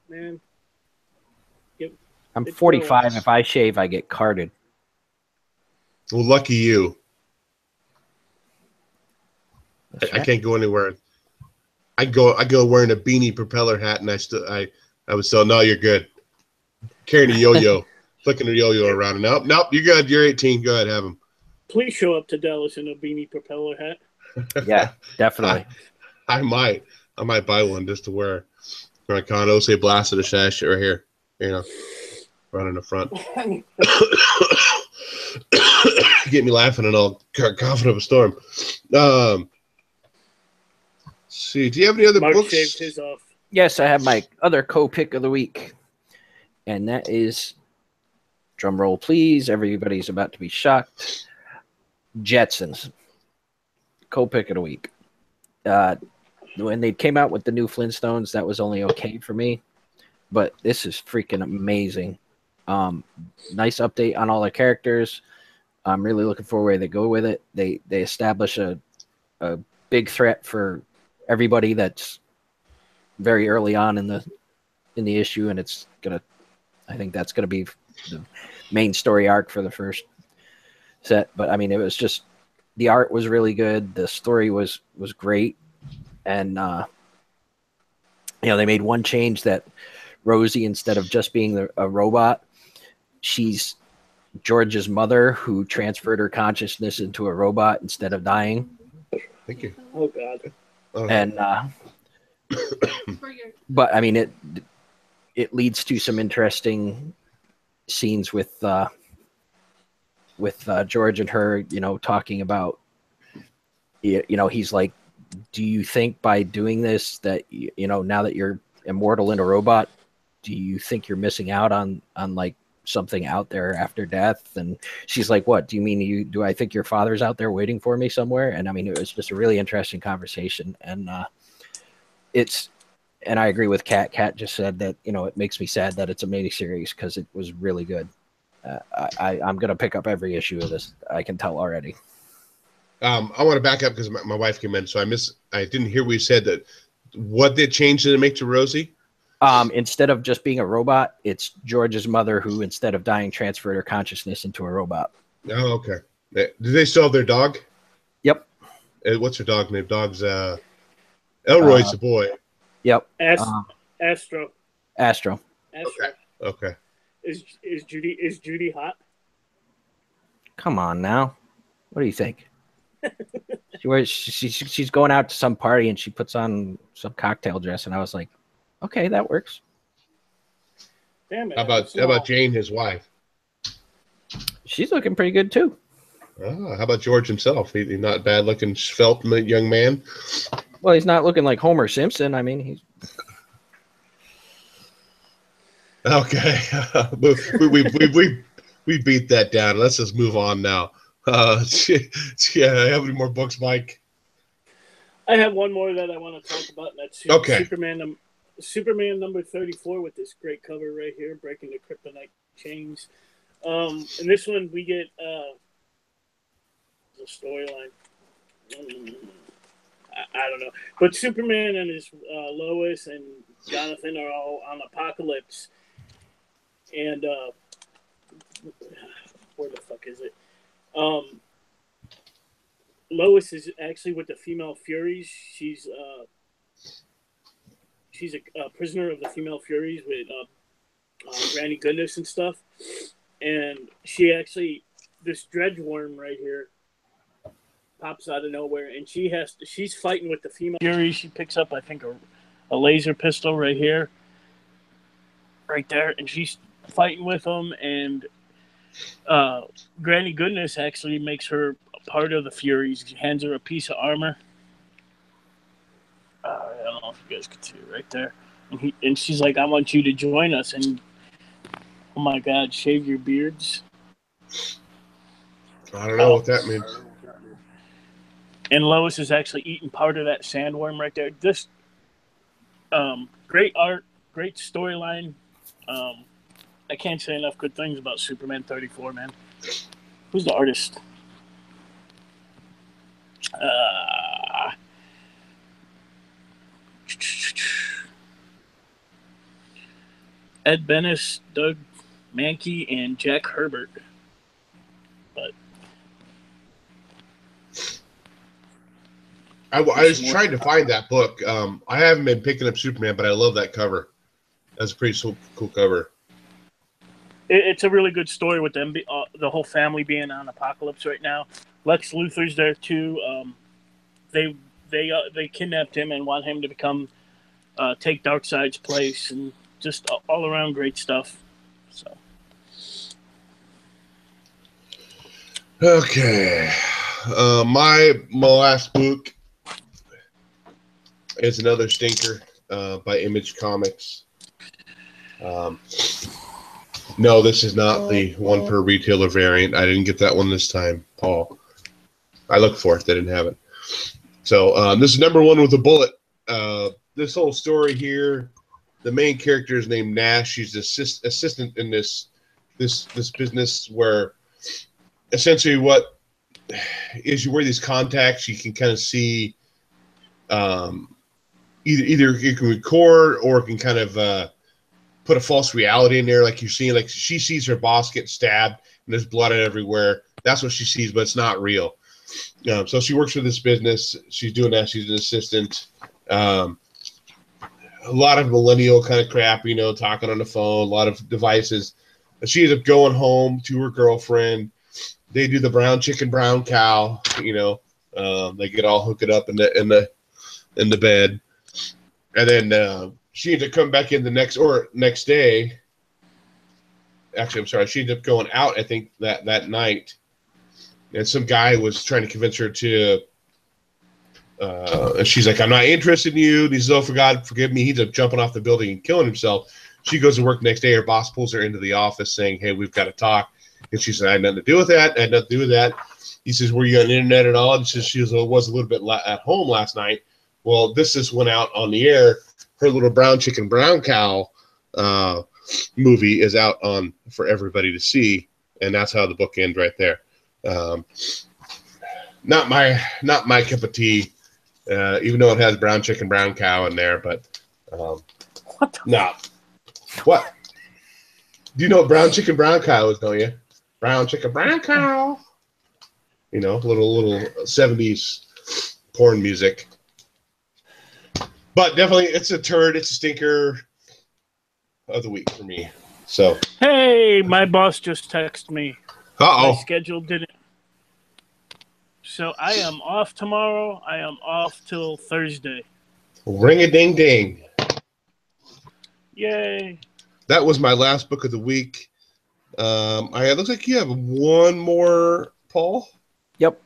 man. I'm 45. Grows. If I shave, I get carded. Well, lucky you. I can't go anywhere. I go wearing a beanie propeller hat, and I would still, no, you're good. Carrying a yo-yo, flicking a yo-yo around. Nope, you're good. You're 18. Go ahead, have him. Please show up to Dallas in a beanie propeller hat. Yeah, definitely. I might buy one just to wear for my condo. Say blasted a shash right here, right in the front. Get me laughing and all coughing up a storm. See, do you have any other Mark books? Shaved his off. Yes, I have my other co-pick of the week, and that is, drum roll please, everybody's about to be shocked, Jetsons. Co-pick of the week. When they came out with the new Flintstones, that was only okay for me, but this is freaking amazing. Nice update on all the characters. I'm really looking forward where they go with it. They establish a big threat for everybody that's very early on in the issue, and I think that's gonna be the main story arc for the first set. But I mean, it was just, the art was really good, the story was great, and they made one change, that Rosie, instead of just being a robot, she's George's mother who transferred her consciousness into a robot instead of dying. Thank you. Oh God. And but I mean, it leads to some interesting scenes with George and her, talking about, he's like, do you think by doing this that, now that you're immortal in a robot, do you think you're missing out on like something out there after death? And she's like, what do you mean? Do I think your father's out there waiting for me somewhere? And I mean, it was just a really interesting conversation. And and I agree with Kat. Kat just said that, it makes me sad that it's a miniseries, because it was really good. I'm going to pick up every issue of this. I can tell already. I want to back up because my wife came in, so I didn't hear what you said. That what did change to make to Rosie? Instead of just being a robot, it's George's mother who, instead of dying, transferred her consciousness into a robot. Oh, okay. Do they still have their dog? Yep. What's her dog name? Dog's Elroy's the boy. Yep. Astro. Astro. Okay. Is Judy hot? Come on now. What do you think? She's going out to some party and she puts on some cocktail dress, and I was like, okay, that works. Damn it. How about Jane, his wife? She's looking pretty good too. How about George himself? He's not bad looking, svelte young man. Well, he's not looking like Homer Simpson. I mean, he's okay. we beat that down. Let's just move on now. Yeah, how many more books, Mike? I have one more that I want to talk about, and that's Superman number 34 with this great cover right here, breaking the kryptonite chains. In this one, we get the storyline. I don't know, but Superman and his Lois and Jonathan are all on Apocalypse, and where the fuck is it? Lois is actually with the female Furies. She's a prisoner of the female Furies with Granny Goodness and stuff. And she actually, this dredge worm right here pops out of nowhere, and she's fighting with the female Furies. She picks up, I think, a laser pistol right here, right there, and she's fighting with them. And Granny Goodness actually makes her a part of the Furies. She hands her a piece of armor. I don't know if you guys can see it right there. And she's like, I want you to join us. And oh my God, shave your beards. I don't know what that means. And Lois is actually eating part of that sandworm right there. This great art, great storyline. I can't say enough good things about Superman 34, man. Who's the artist? Ed Bennis, Doug Mankey, and Jack Herbert. But I was trying to find that book. I haven't been picking up Superman, but I love that cover. That's a pretty cool cover. It's a really good story with them, the whole family being on Apocalypse right now. Lex Luthor's there too. They kidnapped him and want him to take Darkseid's place, and just all around great stuff. So. Okay, my last book is another stinker by Image Comics. No, this is not the one per retailer variant. I didn't get that one this time, Paul. I looked for it. They didn't have it. So this is number one with a bullet. This whole story here, the main character is named Nash. She's the assistant in this business where essentially what is you wear these contacts, you can kind of see either you can record or it can kind of put a false reality in there, like you're seeing, like she sees her boss get stabbed and there's blood everywhere. That's what she sees, but it's not real. So she works for this business. She's doing that. She's an assistant. A lot of millennial kind of crap, talking on the phone, a lot of devices. She ends up going home to her girlfriend. They do the brown chicken, brown cow. They get all hooked up in the bed, and then she ended up coming back in the next day. Actually, I'm sorry. She ended up going out, I think, that night. And some guy was trying to convince her to, and she's like, I'm not interested in you. And he says, oh, for God, forgive me. He ends up jumping off the building and killing himself. She goes to work the next day. Her boss pulls her into the office saying, hey, we've got to talk. And she said, I had nothing to do with that. He says, were you on the internet at all? And she says, was a little bit at home last night. Well, this just went out on the air. Her little brown chicken, brown cow movie is out on for everybody to see. And that's how the book ends right there. Not my cup of tea, even though it has brown chicken, brown cow in there, but No. What? Do you know what brown chicken, brown cow is, don't you? Brown chicken, brown cow. You know, little 70s porn music. But definitely, it's a turd. It's a stinker of the week for me. So. Hey, my boss just texted me. Uh-oh. My schedule didn't. So I am off tomorrow. I am off till Thursday. Ring-a-ding-ding. Yay. That was my last book of the week. It looks like you have one more, Paul. Yep.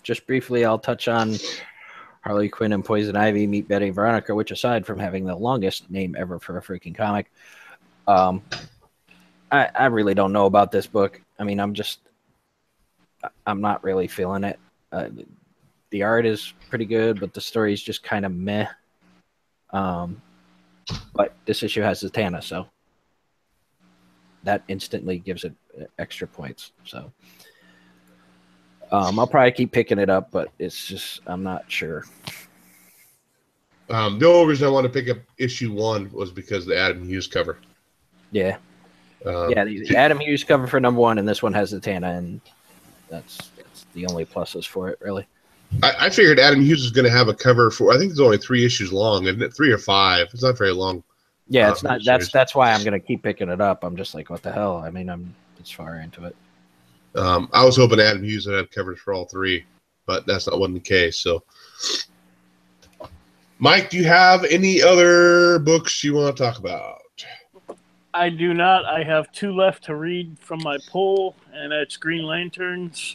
Just briefly, I'll touch on Harley Quinn and Poison Ivy meet Betty and Veronica, which, aside from having the longest name ever for a freaking comic, I really don't know about this book. I mean, I'm not really feeling it. The art is pretty good, but the story is just kind of meh. But this issue has Zatanna, so that instantly gives it extra points. So I'll probably keep picking it up, but it's just I'm not sure. The only reason I want to pick up issue 1 was because of the Adam Hughes cover. Yeah. The Adam Hughes cover for number 1, and this one has Zatanna, and that's the only pluses for it, really. I figured Adam Hughes was going to have a cover for, I think it's only 3 issues long, isn't it? 3 or 5. It's not very long. Yeah, it's not. That's why I'm going to keep picking it up. I'm just like, what the hell? I mean, it's far into it. I was hoping Adam Hughes would have covers for all 3, but that's not one the case. So, Mike, do you have any other books you want to talk about? I do not. I have 2 left to read from my poll, and that's Green Lanterns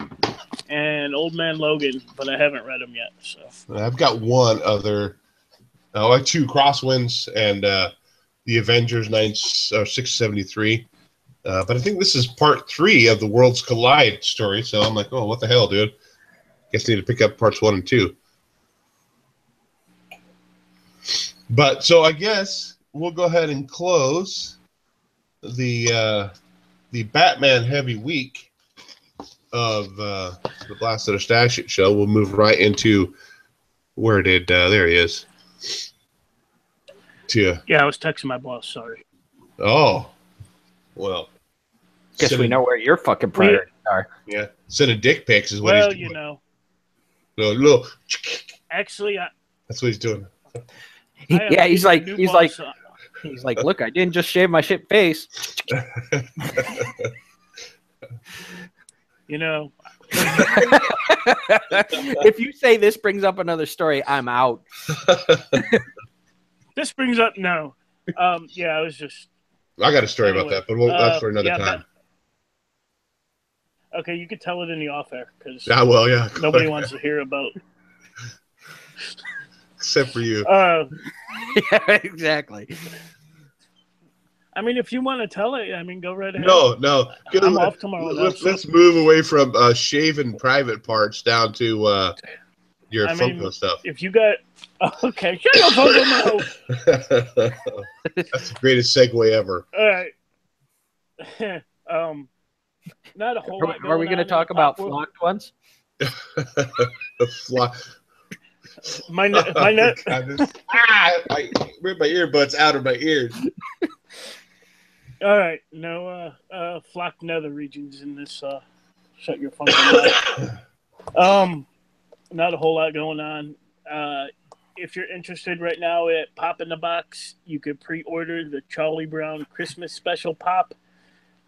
and Old Man Logan, but I haven't read them yet. So I've got one other. I like 2 Crosswinds and the Avengers 673. But I think this is part 3 of the Worlds Collide story. So I'm like, oh, what the hell, dude? Guess I need to pick up parts 1 and 2. But so I guess we'll go ahead and close the Batman heavy week of the Blast of the Stash It show. We'll move right into there he is. Yeah, I was texting my boss. Sorry. Oh, well. Guess we know where your fucking priorities are. Yeah, sending dick pics is what he's doing. You know. Little. Actually, that's what he's doing. Yeah, he's like, look, I didn't just shave my shit face. You know. If you say this brings up another story, I'm out. This brings up no. Yeah, I was just. I got a story about that, but that's for another time. Okay, you could tell it in the off air because nobody wants to hear about. Except for you. Yeah, exactly. I mean, if you want to tell it, I mean, go right ahead. No. I'm off tomorrow. Let's move away from shaving private parts down to your Funko stuff. If you got... Okay, shut up, Funko mouth. That's the greatest segue ever. All right. Not a whole lot going Are we going to talk about flocked ones? My net. I ripped my earbuds out of my ears. All right, no flocked nether regions in this. Shut your Funko mouth. Not a whole lot going on. If you're interested right now at Pop in the Box, you could pre-order the Charlie Brown Christmas special pop,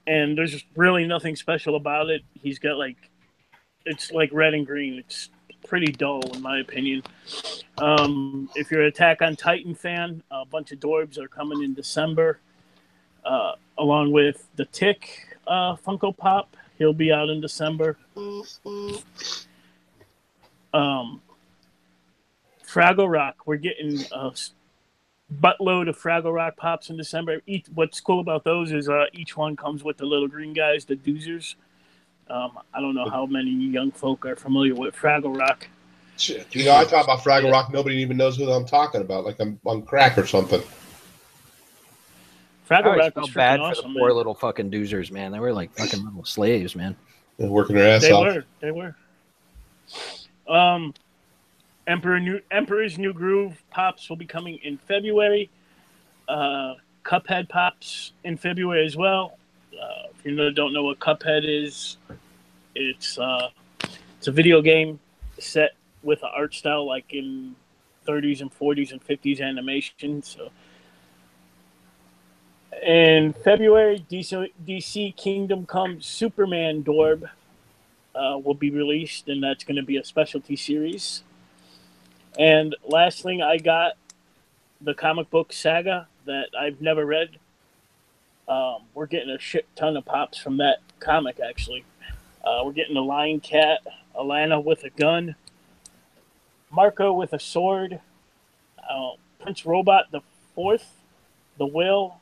and there's really nothing special about it. He's got it's like red and green. It's pretty dull in my opinion. If you're an Attack on Titan fan, a bunch of Dorbs are coming in December, along with the Tick Funko Pop. He'll be out in December. Fraggle Rock, we're getting a buttload of Fraggle Rock pops in December. What's cool about those is each one comes with the little green guys, the doozers. I don't know how many young folk are familiar with Fraggle Rock. Shit. You know, I talk about Fraggle Rock, nobody even knows who I'm talking about, like I'm on crack or something. Fraggle Rock was bad for the poor little fucking doozers, man. They were like fucking little slaves, man. They're working their ass off. They were. Emperor's New Groove pops will be coming in February. Cuphead pops in February as well. If you don't know what Cuphead is, it's a video game set with an art style like in 30s and 40s and 50s animation. So in February, DC Kingdom Come Superman Dorb will be released, and that's going to be a specialty series. And last thing I got, the comic book saga that I've never read. We're getting a shit ton of pops from that comic, actually. We're getting a Lion Cat, Alana with a gun, Marco with a sword, Prince Robot the Fourth, the Will,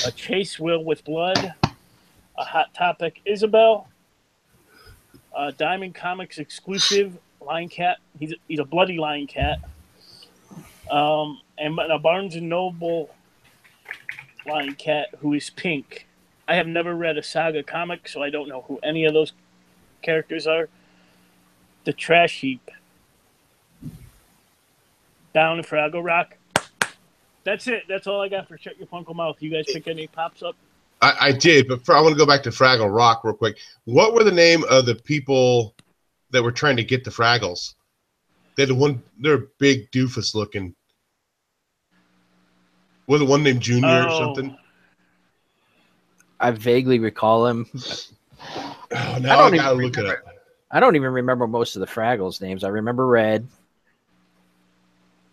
a Chase Will with blood, a Hot Topic Isabel, Diamond Comics exclusive Lion Cat. He's a bloody Lion Cat. And a Barnes & Noble Lion Cat who is pink. I have never read a Saga comic, so I don't know who any of those characters are. The Trash Heap. Down in Fraggle Rock. That's it. That's all I got for Shut Your Funkle Mouth. You guys pick any pops up? I did, but I want to go back to Fraggle Rock real quick. What were the name of the people that were trying to get the Fraggles? They're big doofus looking. Was it one named Junior or something? I vaguely recall him. Oh, now I gotta look it up. I don't even remember most of the Fraggles names. I remember Red.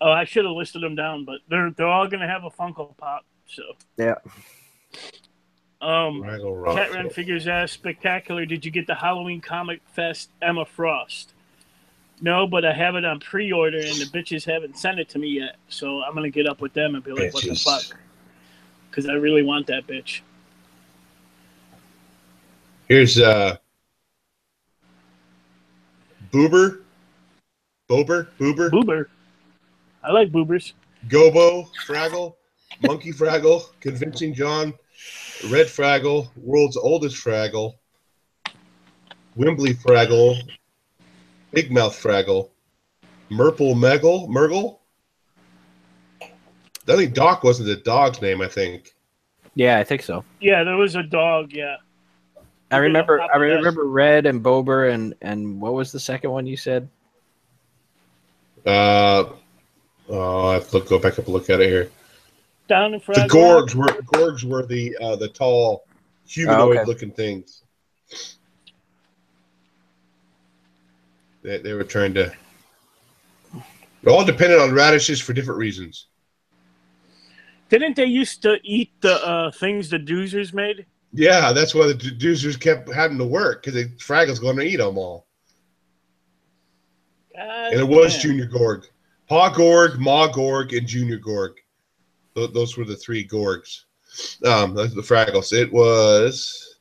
Oh, I should have listed them down, but they're all gonna have a Funko Pop. So yeah. Catran Figures asked, Spectacular, did you get the Halloween Comic Fest Emma Frost? No, but I have it on pre-order, and the bitches haven't sent it to me yet. So I'm going to get up with them and be like, what the fuck? Because I really want that bitch. Here's Boober. Boober. I like Boobers. Gobo, Fraggle, Monkey Fraggle, Convincing John, Red Fraggle, World's Oldest Fraggle, Wimbley Fraggle, Big Mouth Fraggle, Mergle. I think Doc wasn't the dog's name, I think. Yeah, I think so. Yeah, there was a dog, yeah. I remember Red and Bober and what was the second one you said? I have to go back up and look at it here. Down in the Gorgs were the tall humanoid looking things. They were trying to. It all depended on radishes for different reasons. Didn't they used to eat the things the Doozers made? Yeah, that's why the Doozers kept having to work because the Fraggles going to eat them all. And it was Junior Gorg, Pa Gorg, Ma Gorg, and Junior Gorg. Those were the three Gorgs. The Fraggles. It was.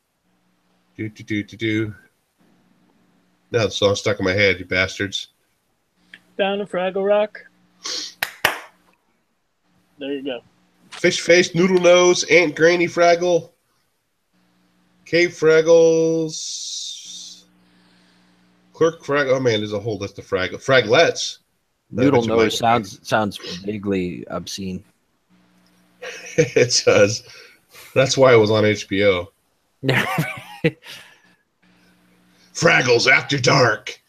Now the song's stuck in my head, you bastards. Down in Fraggle Rock. There you go. Fish Face, Noodle Nose, Aunt Granny Fraggle, Cave Fraggles, Clerk Fraggle. Oh man, there's a whole list of Fraglets. Noodle Nose sounds vaguely obscene. It does. That's why it was on HBO. Fraggles After Dark.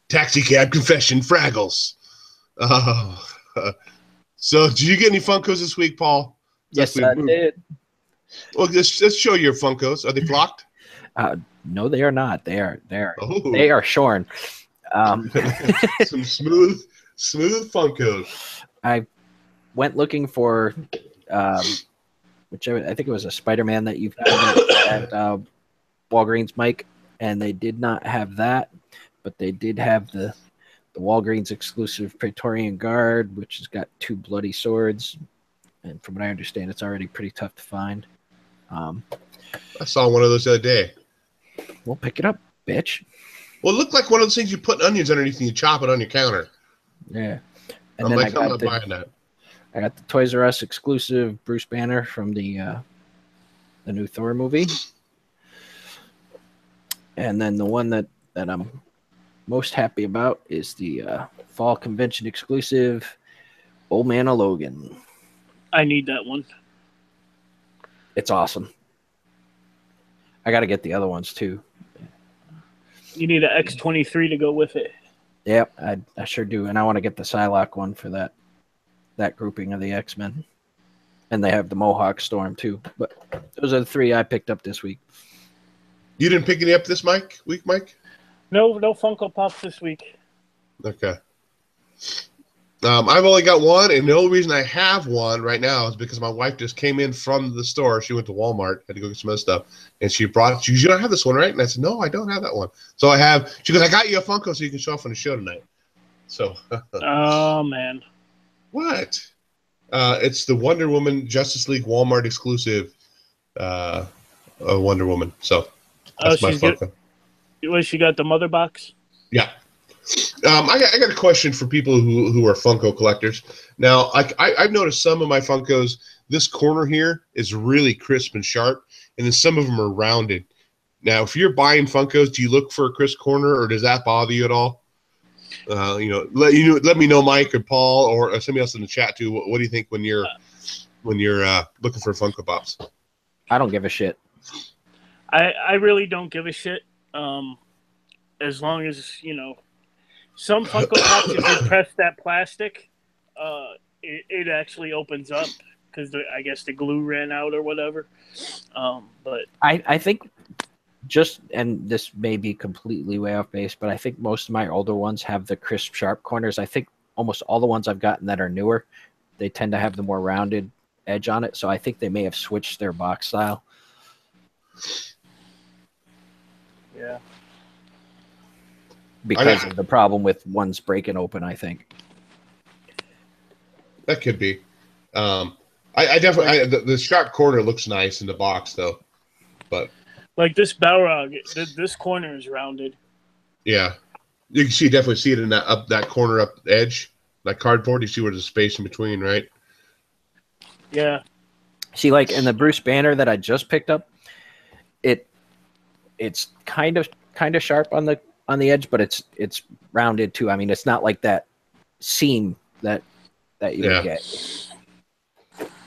Taxi Cab Confession, Fraggles. So, did you get any Funkos this week, Paul? Yes, I did. Well, let's show your Funkos. Are they flocked? No, they are not. They are shorn. Some smooth Funkos. I went looking for, whichever. I think it was a Spider-Man that you found at Walgreens, Mike, and they did not have that, but they did have the Walgreens exclusive Praetorian Guard, which has got 2 bloody swords, and from what I understand, it's already pretty tough to find. I saw one of those the other day. We'll pick it up, bitch. Well, it looked like one of those things you put onions underneath and you chop it on your counter. Yeah. And I'm then like, I'm not buying that. I got the Toys R Us exclusive Bruce Banner from the new Thor movie. And then the one that I'm most happy about is the fall convention exclusive Old Man of Logan. I need that one. It's awesome. I got to get the other ones too. You need an X-23 to go with it. Yep, I sure do, and I want to get the Psylocke one for that grouping of the X-Men. And they have the Mohawk Storm too. But those are the 3 I picked up this week. You didn't pick any up this week, Mike? No Funko Pops this week. Okay. I've only got one, and the only reason I have one right now is because my wife just came in from the store. She went to Walmart, had to go get some other stuff, and she brought. You don't have this one, right? And I said, no, I don't have that one. So I have. She goes, I got you a Funko so you can show off on the show tonight. So. Oh man. What? It's the Wonder Woman Justice League Walmart exclusive. Wonder Woman. So that's my Funko. What, she got the mother box? Yeah. I got a question for people who are Funko collectors. Now, I've noticed some of my Funkos, this corner here is really crisp and sharp, and then some of them are rounded. Now, if you're buying Funkos, do you look for a crisp corner, or does that bother you at all? Let me know, Mike or Paul or somebody else in the chat too. What do you think when you're looking for Funko Pops? I don't give a shit. I really don't give a shit. As long as some Funko Pops, if you press that plastic, it actually opens up because I guess the glue ran out or whatever. But I think and this may be completely way off base, but I think most of my older ones have the crisp, sharp corners. I think almost all the ones I've gotten that are newer, they tend to have the more rounded edge on it. So I think they may have switched their box style. Yeah. Because of the problem with ones breaking open, I think. That could be. I definitely the sharp corner looks nice in the box though, but like this Balrog, this corner is rounded. Yeah, you can definitely see it in that corner up edge, that cardboard. You see where there's space in between, right? Yeah. See, like in the Bruce Banner that I just picked up, it's kind of sharp on the edge, but it's rounded too. I mean, it's not like that seam that you would get.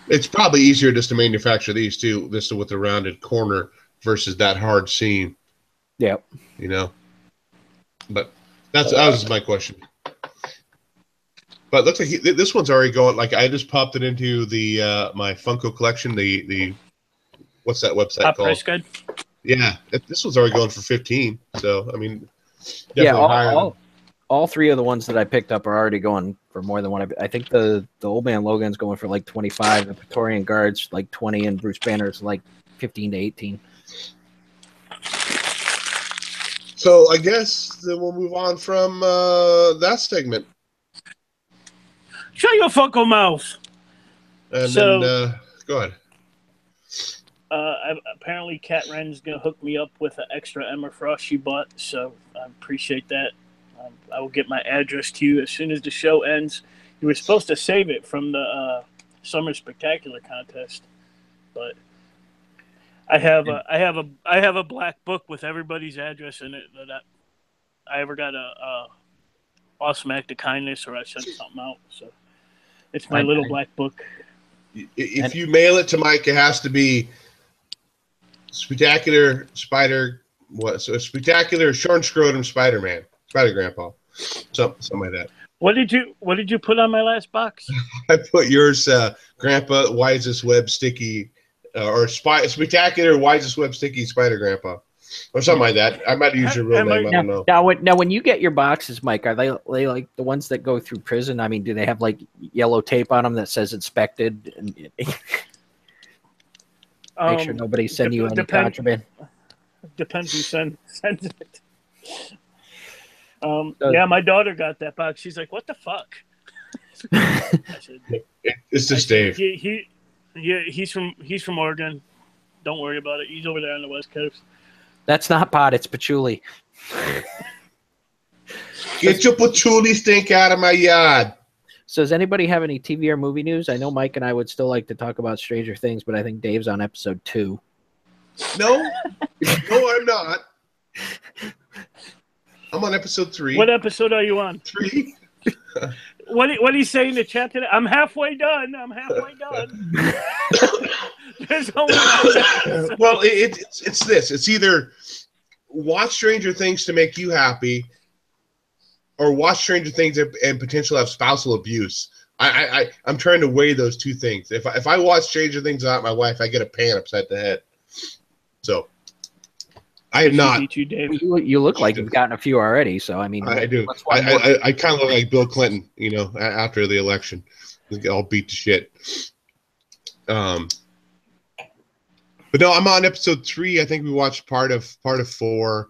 It's probably easier just to manufacture these two, this with the rounded corner versus that hard seam. Yep. But that was my question. But it looks like this one's already going. Like I just popped it into the my Funko collection. The what's that website called? Price Guide. Yeah, this one's already going for 15. So I mean, definitely higher. All 3 of the ones that I picked up are already going for more than one. I think the Old Man Logan's going for like 25, the Praetorian Guard's like 20, and Bruce Banner's like 15 to 18. So I guess then we'll move on from that segment. Shut your Funko mouth. And then go ahead. Apparently, Cat Ren's gonna hook me up with an extra Emma Frost she bought, so I appreciate that. I will get my address to you as soon as the show ends. You were supposed to save it from the Summer Spectacular contest, but I have a black book with everybody's address in it that I ever got a awesome act of kindness or I sent something out. So it's my little black book. If you mail it to Mike, it has to be Spectacular Spider. So Spectacular Shorn Scrotum Spider-Man. Spider Grandpa, something like that. What did you put on my last box? I put yours, Grandpa Wisest Web Sticky, or Spectacular Wisest Web Sticky Spider Grandpa, or something like that. I might use your real name. I don't know. Now, when you get your boxes, Mike, are they like the ones that go through prison? I mean, do they have like yellow tape on them that says inspected? And make sure nobody send you any contraband. Depends who sends it. Yeah, my daughter got that box. She's like, "What the fuck?" It's just Dave. He's from Oregon. Don't worry about it. He's over there on the West Coast. That's not pot. It's patchouli. Get your patchouli stink out of my yard. So does anybody have any TV or movie news? I know Mike and I would still like to talk about Stranger Things, but I think Dave's on episode 2. No, I'm not. I'm on episode 3. What episode are you on? 3. What do you say in the chat today? I'm halfway done. There's only 9 episodes. Well, it's this. It's either watch Stranger Things to make you happy, or watch Stranger Things and potentially have spousal abuse. I'm trying to weigh those two things. If I watch Stranger Things without my wife, I get a pan upside the head. So I have not. You look like you've gotten a few already. So I mean, I do. I kind of look like Bill Clinton, after the election, all beat to shit. But no, I'm on episode 3. I think we watched part of 4.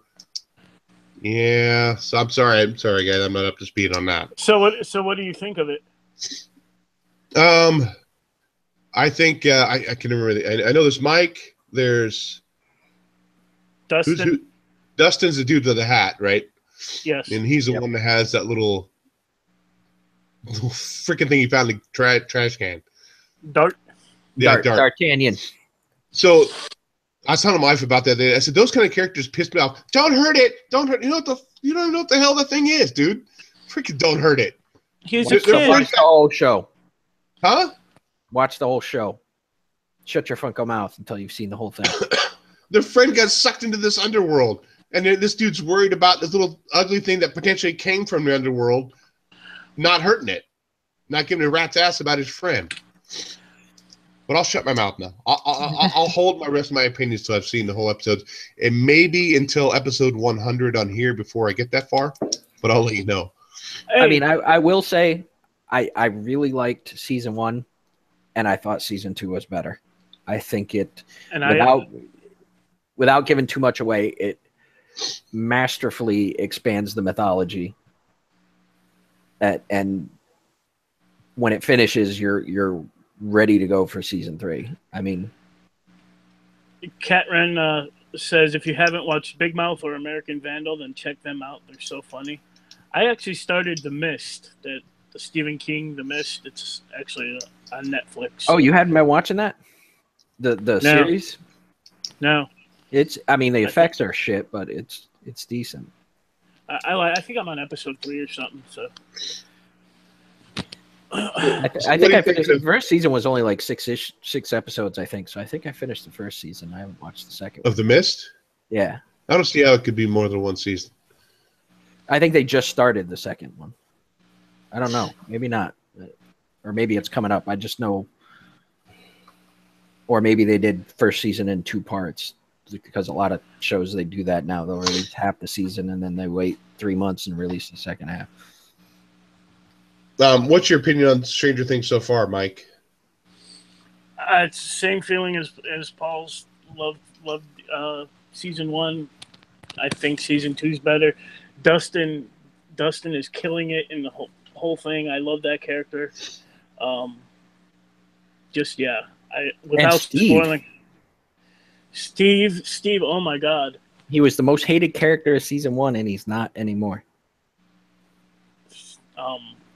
Yeah, so I'm sorry, guys. I'm not up to speed on that. So what do you think of it? I think I can remember. I know there's Mike. There's Dustin. Dustin's the dude with the hat, right? Yes. And he's the one that has that little freaking thing he found in the trash can. Dart. Yeah, D'Artagnan. So I was telling my wife about that. I said those kind of characters pissed me off. Don't hurt it. Don't hurt. You don't know what the hell the thing is, dude. Freaking don't hurt it. He's a kid. Watch the whole show. Huh? Watch the whole show. Shut your funko mouth until you've seen the whole thing. Their friend got sucked into this underworld, and this dude's worried about this little ugly thing that potentially came from the underworld, not hurting it, not giving a rat's ass about his friend. But I'll shut my mouth now. I'll hold my rest of my opinions till I've seen the whole episode, and maybe until episode 100 on here before I get that far. But I'll let you know. Hey. I mean, I will say, I really liked season 1, and I thought season 2 was better. I think it, without giving too much away, it masterfully expands the mythology. And when it finishes, you're ready to go for season 3. I mean, Catren says if you haven't watched Big Mouth or American Vandal, then check them out. They're so funny. I actually started The Mist, the Stephen King The Mist. It's actually on Netflix. Oh, you hadn't been watching that? The series? No. I mean, the effects are shit, but it's decent. I think I'm on episode 3 or something. So I think I finished the first season. Was only like 6 episodes, I think. So I think I finished the first season. I haven't watched the second of The Mist. Yeah, I don't see how it could be more than one season. I think they just started the second one. I don't know. Maybe not, or maybe it's coming up. I just know, or maybe they did first season in 2 parts. Because a lot of shows they do that now. They'll release half the season and then they wait 3 months and release the second half. What's your opinion on Stranger Things so far, Mike? It's the same feeling as Paul's. Loved season 1. I think season 2 is better. Dustin is killing it in the whole thing. I love that character. Without spoiling. Steve, oh my God. He was the most hated character of season 1, and he's not anymore.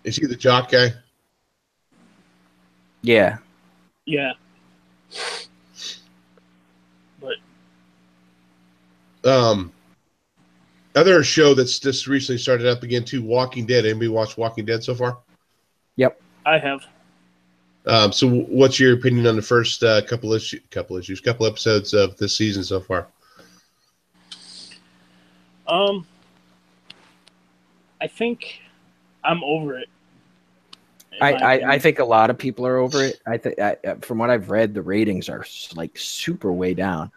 Is he the jock guy? Yeah. Yeah. But other show that's just recently started up again too, Walking Dead. Anybody watch Walking Dead so far? Yep. I have. So what's your opinion on the first couple episodes of this season so far? I think I'm over it. I think a lot of people are over it. I think from what I've read, the ratings are like super way down.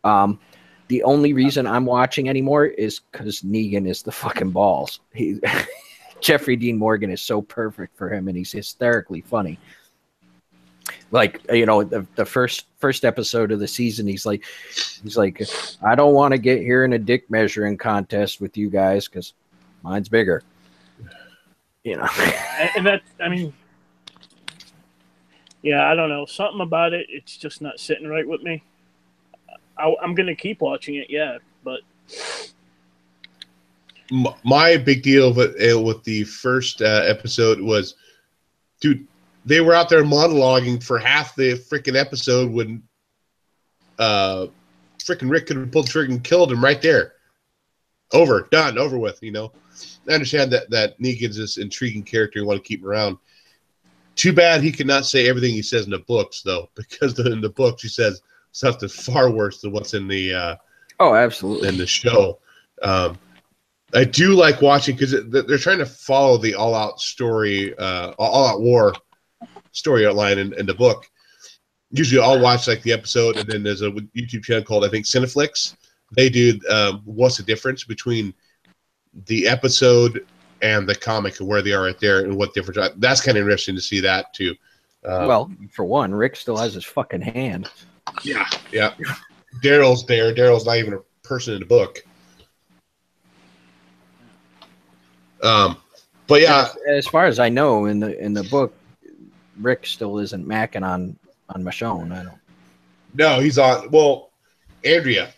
The only reason I'm watching anymore is because Negan is the fucking balls. Jeffrey Dean Morgan is so perfect for him, and he's hysterically funny. Like, the first episode of the season, he's like, I don't want to get here in a dick measuring contest with you guys because mine's bigger. And that, I mean, yeah, I don't know, something about it. It's just not sitting right with me. I'm gonna keep watching it, yeah, but my big deal with the first episode was, dude, they were out there monologuing for half the freaking episode when freaking Rick could have pulled the trigger and killed him right there. over, done, over with. You know, I understand that Negan's this intriguing character. You want to keep him around. Too bad he cannot say everything he says in the books, though, because in the books he says something far worse than what's in the absolutely in the show. I do like watching because they're trying to follow the all-out story, all-out war story outline in the book. Usually, I'll watch like the episode, and then there's a YouTube channel called I think Cineflix. They do what's the difference between the episode and the comic and where they are right there and what difference. That's kind of interesting to see that too. Well, for one, Rick still has his fucking hand. Yeah. Daryl's there. Daryl's not even a person in the book. But yeah, as far as I know, in the book, Rick still isn't macking on Michonne. I don't. No, he's on. Well, Andrea.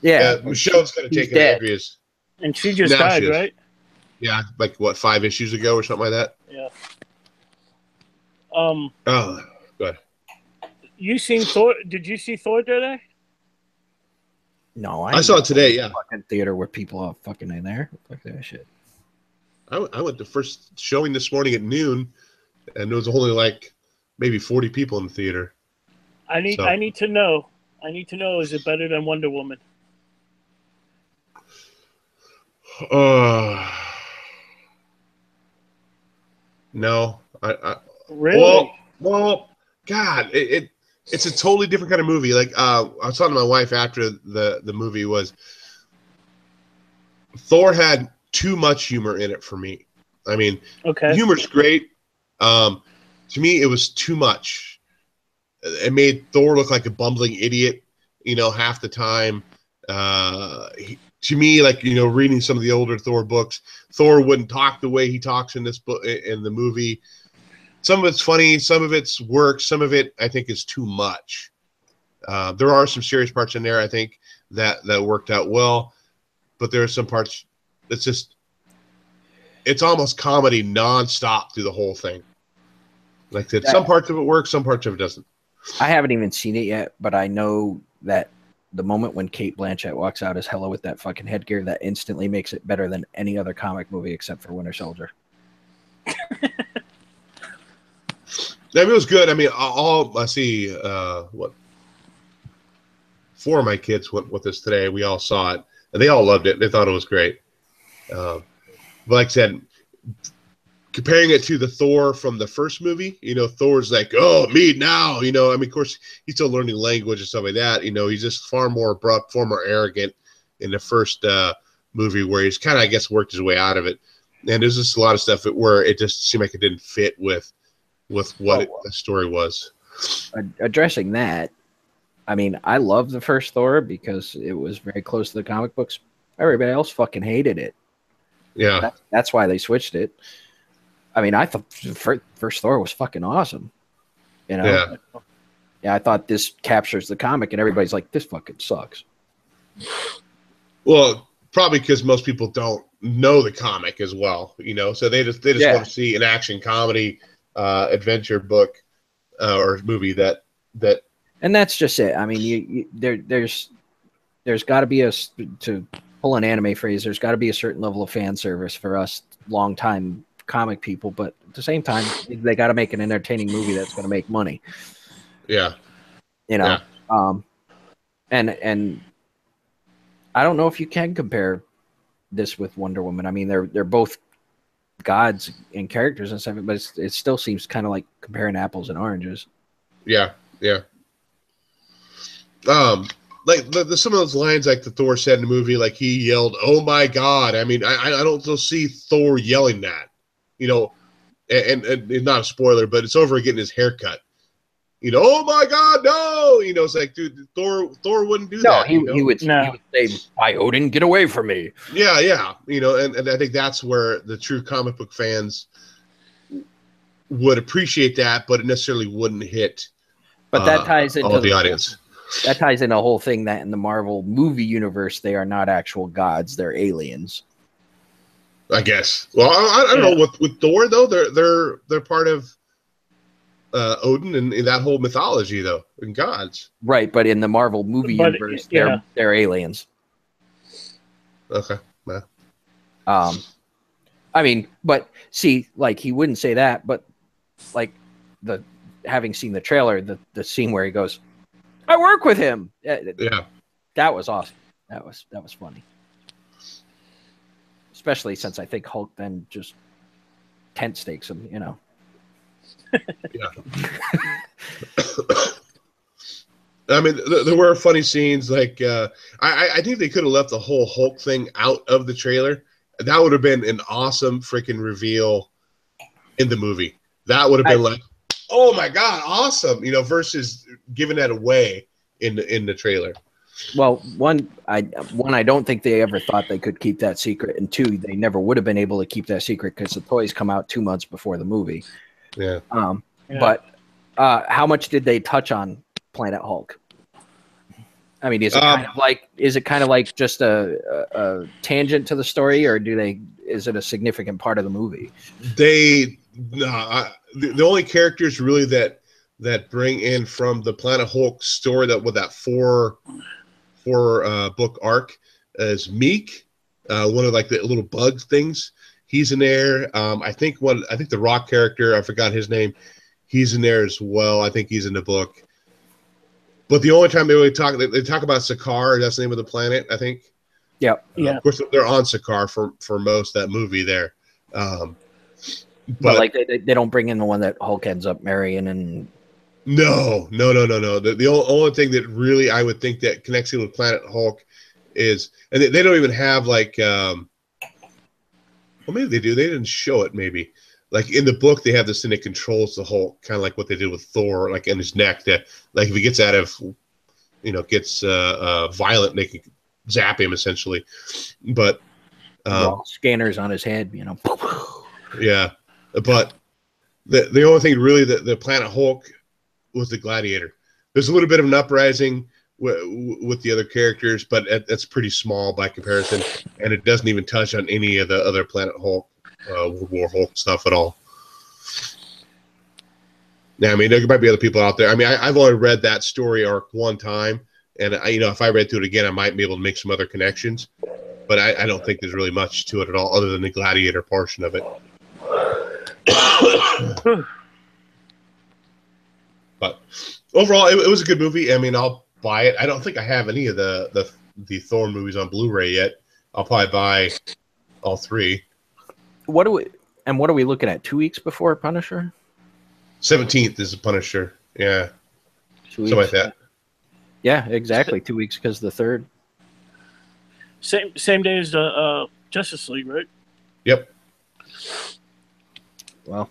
Yeah, Michonne's going to take it. Andrea's, and she just died, right? Yeah, like what, 5 issues ago or something like that. Yeah. Oh, go ahead. You seen Thor? Did you see Thor today? No, I saw it today. Yeah, fucking theater where people are fucking in there. Fuck that shit. I went to first showing this morning at noon, and there was only like maybe 40 people in the theater. I need to know. Is it better than Wonder Woman? No. Really? Well, God, it's a totally different kind of movie. Like I was talking to my wife after the movie was Thor had too much humor in it for me. I mean, okay, humor's great. To me, it was too much. It made Thor look like a bumbling idiot, half the time. To me, like, reading some of the older Thor books, Thor wouldn't talk the way he talks in this book, in the movie. Some of it's funny, some of it's work, some of it I think is too much. There are some serious parts in there, I think, that worked out well, but there are some parts that's it's almost comedy nonstop through the whole thing. Like that, some parts of it work, some parts of it doesn't. I haven't even seen it yet, but I know that the moment when Kate Blanchett walks out as Hela with that fucking headgear, that instantly makes it better than any other comic movie except for Winter Soldier. It was good. I mean, I see what 4 of my kids went with us today. We all saw it, and they all loved it. They thought it was great. But like I said, comparing it to the Thor from the first movie, Thor's like, oh, me now, I mean, of course, he's still learning language and stuff like that. He's just far more abrupt, far more arrogant in the first movie, where he's kind of, I guess, worked his way out of it. And there's just a lot of stuff where it just seemed like it didn't fit with what the story was. Addressing that, I mean, I love the first Thor because it was very close to the comic books. Everybody else fucking hated it. Yeah. That's why they switched it. I mean, I thought the first Thor was fucking awesome. Yeah, I thought this captures the comic, and everybody's like, this fucking sucks. Well, probably because most people don't know the comic as well, so they just want to see an action comedy adventure book or movie that and that's just it. I mean, there's got to be to pull an anime phrase, there's got to be a certain level of fan service for us long-time comic people, but at the same time, they got to make an entertaining movie that's going to make money. Yeah. And I don't know if you can compare this with Wonder Woman. I mean, they're both gods and characters and stuff, but it still seems kind of like comparing apples and oranges. Yeah. Like some of those lines, like the Thor said in the movie, like he yelled, "Oh my God!" I mean, I don't still see Thor yelling that, and not a spoiler, but it's over getting his hair cut. Oh my God, no! It's like, dude, Thor wouldn't do that. He would say, "By Odin, get away from me." Yeah. And I think that's where the true comic book fans would appreciate that, but it necessarily wouldn't hit. But that ties into the audience. That ties in a whole thing that in the Marvel movie universe, they are not actual gods; they're aliens. I guess. Well, I don't know. With Thor, though, they're part of Odin and that whole mythology, though, and gods. Right, but in the Marvel movie universe, they're aliens. Okay. I mean, but see, like he wouldn't say that, but like having seen the trailer, the scene where he goes, "I work with him." Yeah, that was awesome. That was funny, especially since I think Hulk then just tent stakes him. You know. Yeah. I mean, there were funny scenes. Like, I think they could have left the whole Hulk thing out of the trailer. That would have been an awesome freaking reveal in the movie. That would have been like, oh my god, awesome! You know, versus giving that away in the trailer. Well, one, I don't think they ever thought they could keep that secret, and two, they never would have been able to keep that secret because the toys come out 2 months before the movie. Yeah. But how much did they touch on Planet Hulk? I mean, is it kind of like just a tangent to the story, or is it a significant part of the movie? The only characters really that bring in from the Planet Hulk story that four book arc is Meek, one of like the little bug things. He's in there. I think the Rock character, I forgot his name. He's in there as well. I think he's in the book. But the only time they talk about Sakaar. That's the name of the planet, I think. Yeah. Of course, they're on Sakaar for most of that movie there. But like they don't bring in the one that Hulk ends up marrying and. No. The only thing that really I would think that connects him with Planet Hulk is, and they don't even have like, well, maybe they do. They didn't show it. Maybe like in the book they have this thing that controls the Hulk, kind of like what they did with Thor, like in his neck. That like if he gets out of, gets violent, they can zap him essentially. But scanners on his head, Yeah, but the only thing really the Planet Hulk was the Gladiator. There's a little bit of an uprising with the other characters, but that's pretty small by comparison, and it doesn't even touch on any of the other Planet Hulk, World War Hulk stuff at all. Now, I mean, there might be other people out there. I mean, I've only read that story arc one time, and if I read through it again, I might be able to make some other connections. But I don't think there's really much to it at all, other than the Gladiator portion of it. But overall, it was a good movie. I mean, I'll buy it. I don't think I have any of the Thor movies on Blu-ray yet. I'll probably buy all three. What are we looking at? 2 weeks before Punisher? 17th is the Punisher. Yeah, 2 weeks. Something like that. Yeah, exactly. 2 weeks because the 3rd. Same day as the Justice League, right? Yep. Well,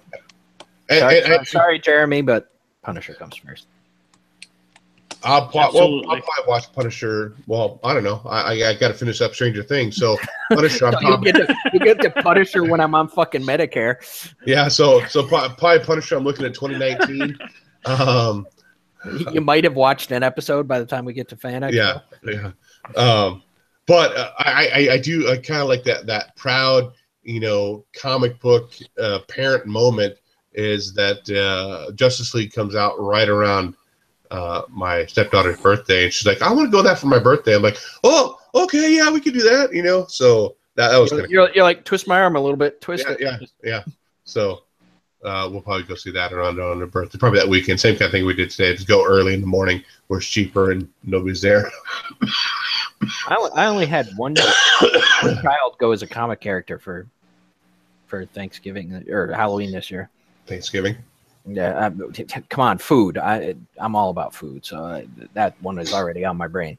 sorry, Jeremy, but Punisher comes first. I'll probably watch Punisher. Well, I don't know. I got to finish up Stranger Things, so Punisher. You get to Punisher when I'm on fucking Medicare. Yeah, so probably Punisher. I'm looking at 2019. You might have watched an episode by the time we get to Fan Expo. Yeah. But I do kind of like that proud, comic book parent moment is that Justice League comes out right around my stepdaughter's birthday, and she's like, I want to go that for my birthday. I'm like, oh, okay, yeah, we can do that, so that was kind of you're like, twist my arm a little bit, twist it. Yeah. So we'll probably go see that around on her birthday, probably that weekend. Same kind of thing we did today. Just go early in the morning where it's cheaper and nobody's there. I only had one child go as a comic character for Thanksgiving or Halloween this year. Thanksgiving. Yeah, come on, food. I'm all about food, so that one is already on my brain.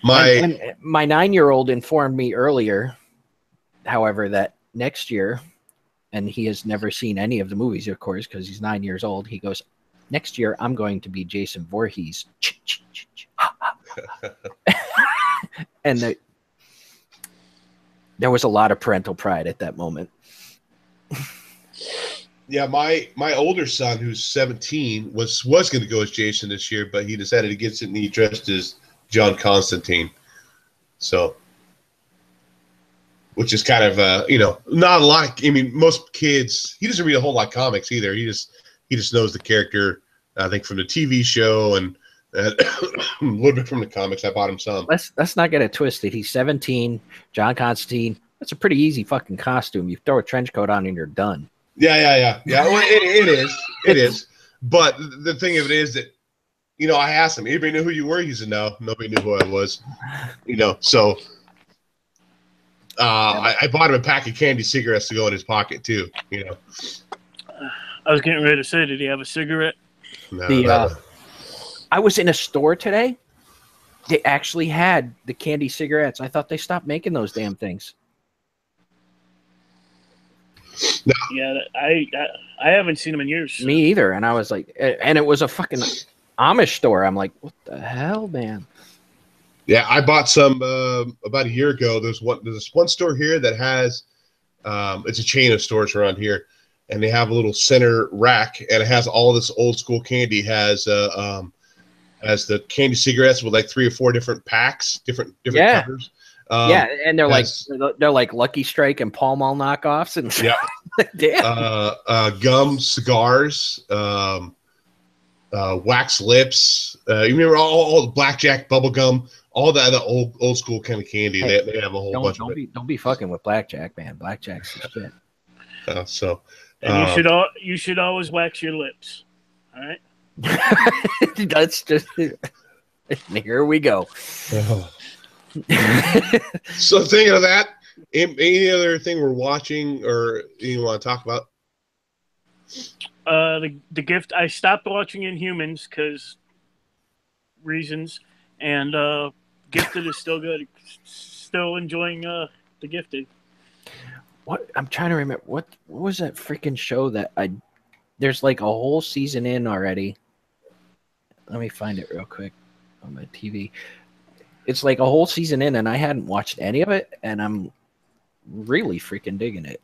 My 9-year-old informed me earlier, however, that next year, and he has never seen any of the movies, of course, because he's 9 years old. He goes, next year I'm going to be Jason Voorhees. And there was a lot of parental pride at that moment. Yeah, my older son, who's 17, was going to go as Jason this year, but he decided to get it and he dressed as John Constantine. So, which is kind of not a lot. I mean, most kids, he doesn't read a whole lot of comics either. He just knows the character, I think, from the TV show and And a little bit from the comics. I bought him some. Let's not get it twisted. He's 17. John Constantine. That's a pretty easy fucking costume. You throw a trench coat on and you're done. Yeah. Well, it is. It is. But the thing of it is that, you know, I asked him, anybody knew who you were? He said, no, nobody knew who I was. You know, so I bought him a pack of candy cigarettes to go in his pocket too, you know. I was getting ready to say, did he have a cigarette? No, I was in a store today. They actually had the candy cigarettes. I thought they stopped making those damn things. no. Yeah, I haven't seen them in years. Me either. And I was like, and it was a fucking Amish store. I'm like, what the hell, man? Yeah, I bought some about a year ago. There's this one store here that has it's a chain of stores around here, and they have a little center rack, and it has all this old school candy. It has the candy cigarettes with like 3 or 4 different packs, different covers. Yeah, and they're like Lucky Strike and Pall Mall knockoffs, and damn. Gum, cigars, wax lips. You remember all the blackjack, bubble gum, all the old school kind of candy. Hey, they have a whole bunch of it. Don't be fucking with blackjack, man. Blackjack's the shit. And you should always wax your lips. All right. That's just here we go. So thinking of that, any other thing we're watching or you want to talk about? The Gift. I stopped watching Inhumans because reasons, and Gifted is still good. Still enjoying The Gifted. What I'm trying to remember. What was that freaking show that there's like a whole season in already. Let me find it real quick on my TV. It's like a whole season in, and I hadn't watched any of it, and I'm really freaking digging it.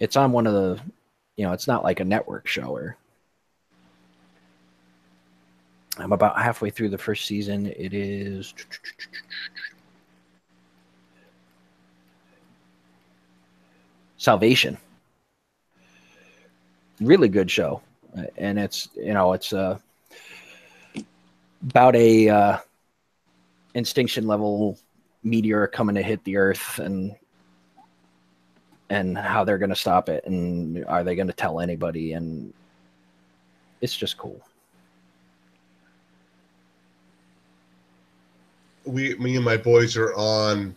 It's on one of the, it's not like a network show. Or I'm about halfway through the first season. It is Salvation. Really good show, and it's about a extinction level meteor coming to hit the Earth, and how they're going to stop it, and are they going to tell anybody? And it's just cool. Me and my boys are on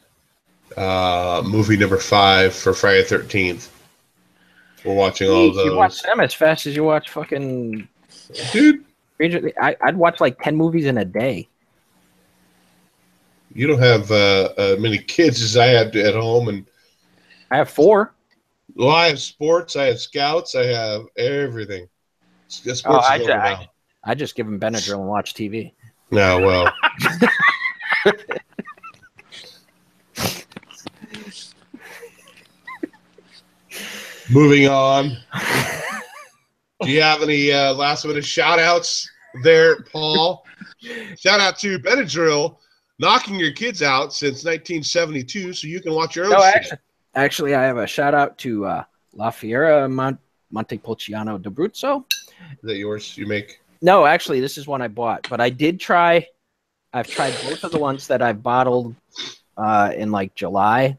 movie number 5 for Friday the 13th. We're watching all those. You watch them as fast as you watch fucking... Dude. I'd watch like 10 movies in a day. You don't have many kids as I have at home. And I have 4. Well, I have sports. I have scouts. I have everything. Sports I just give them Benadryl and watch TV. No, well... Moving on. Do you have any last minute shout outs there, Paul? Shout out to Benadryl knocking your kids out since 1972 so you can watch your own shit. Actually, I have a shout out to La Fiera Montepulciano d'Abruzzo. Is that yours you make? No, actually, this is one I bought, but I've tried both of the ones that I've bottled in like July.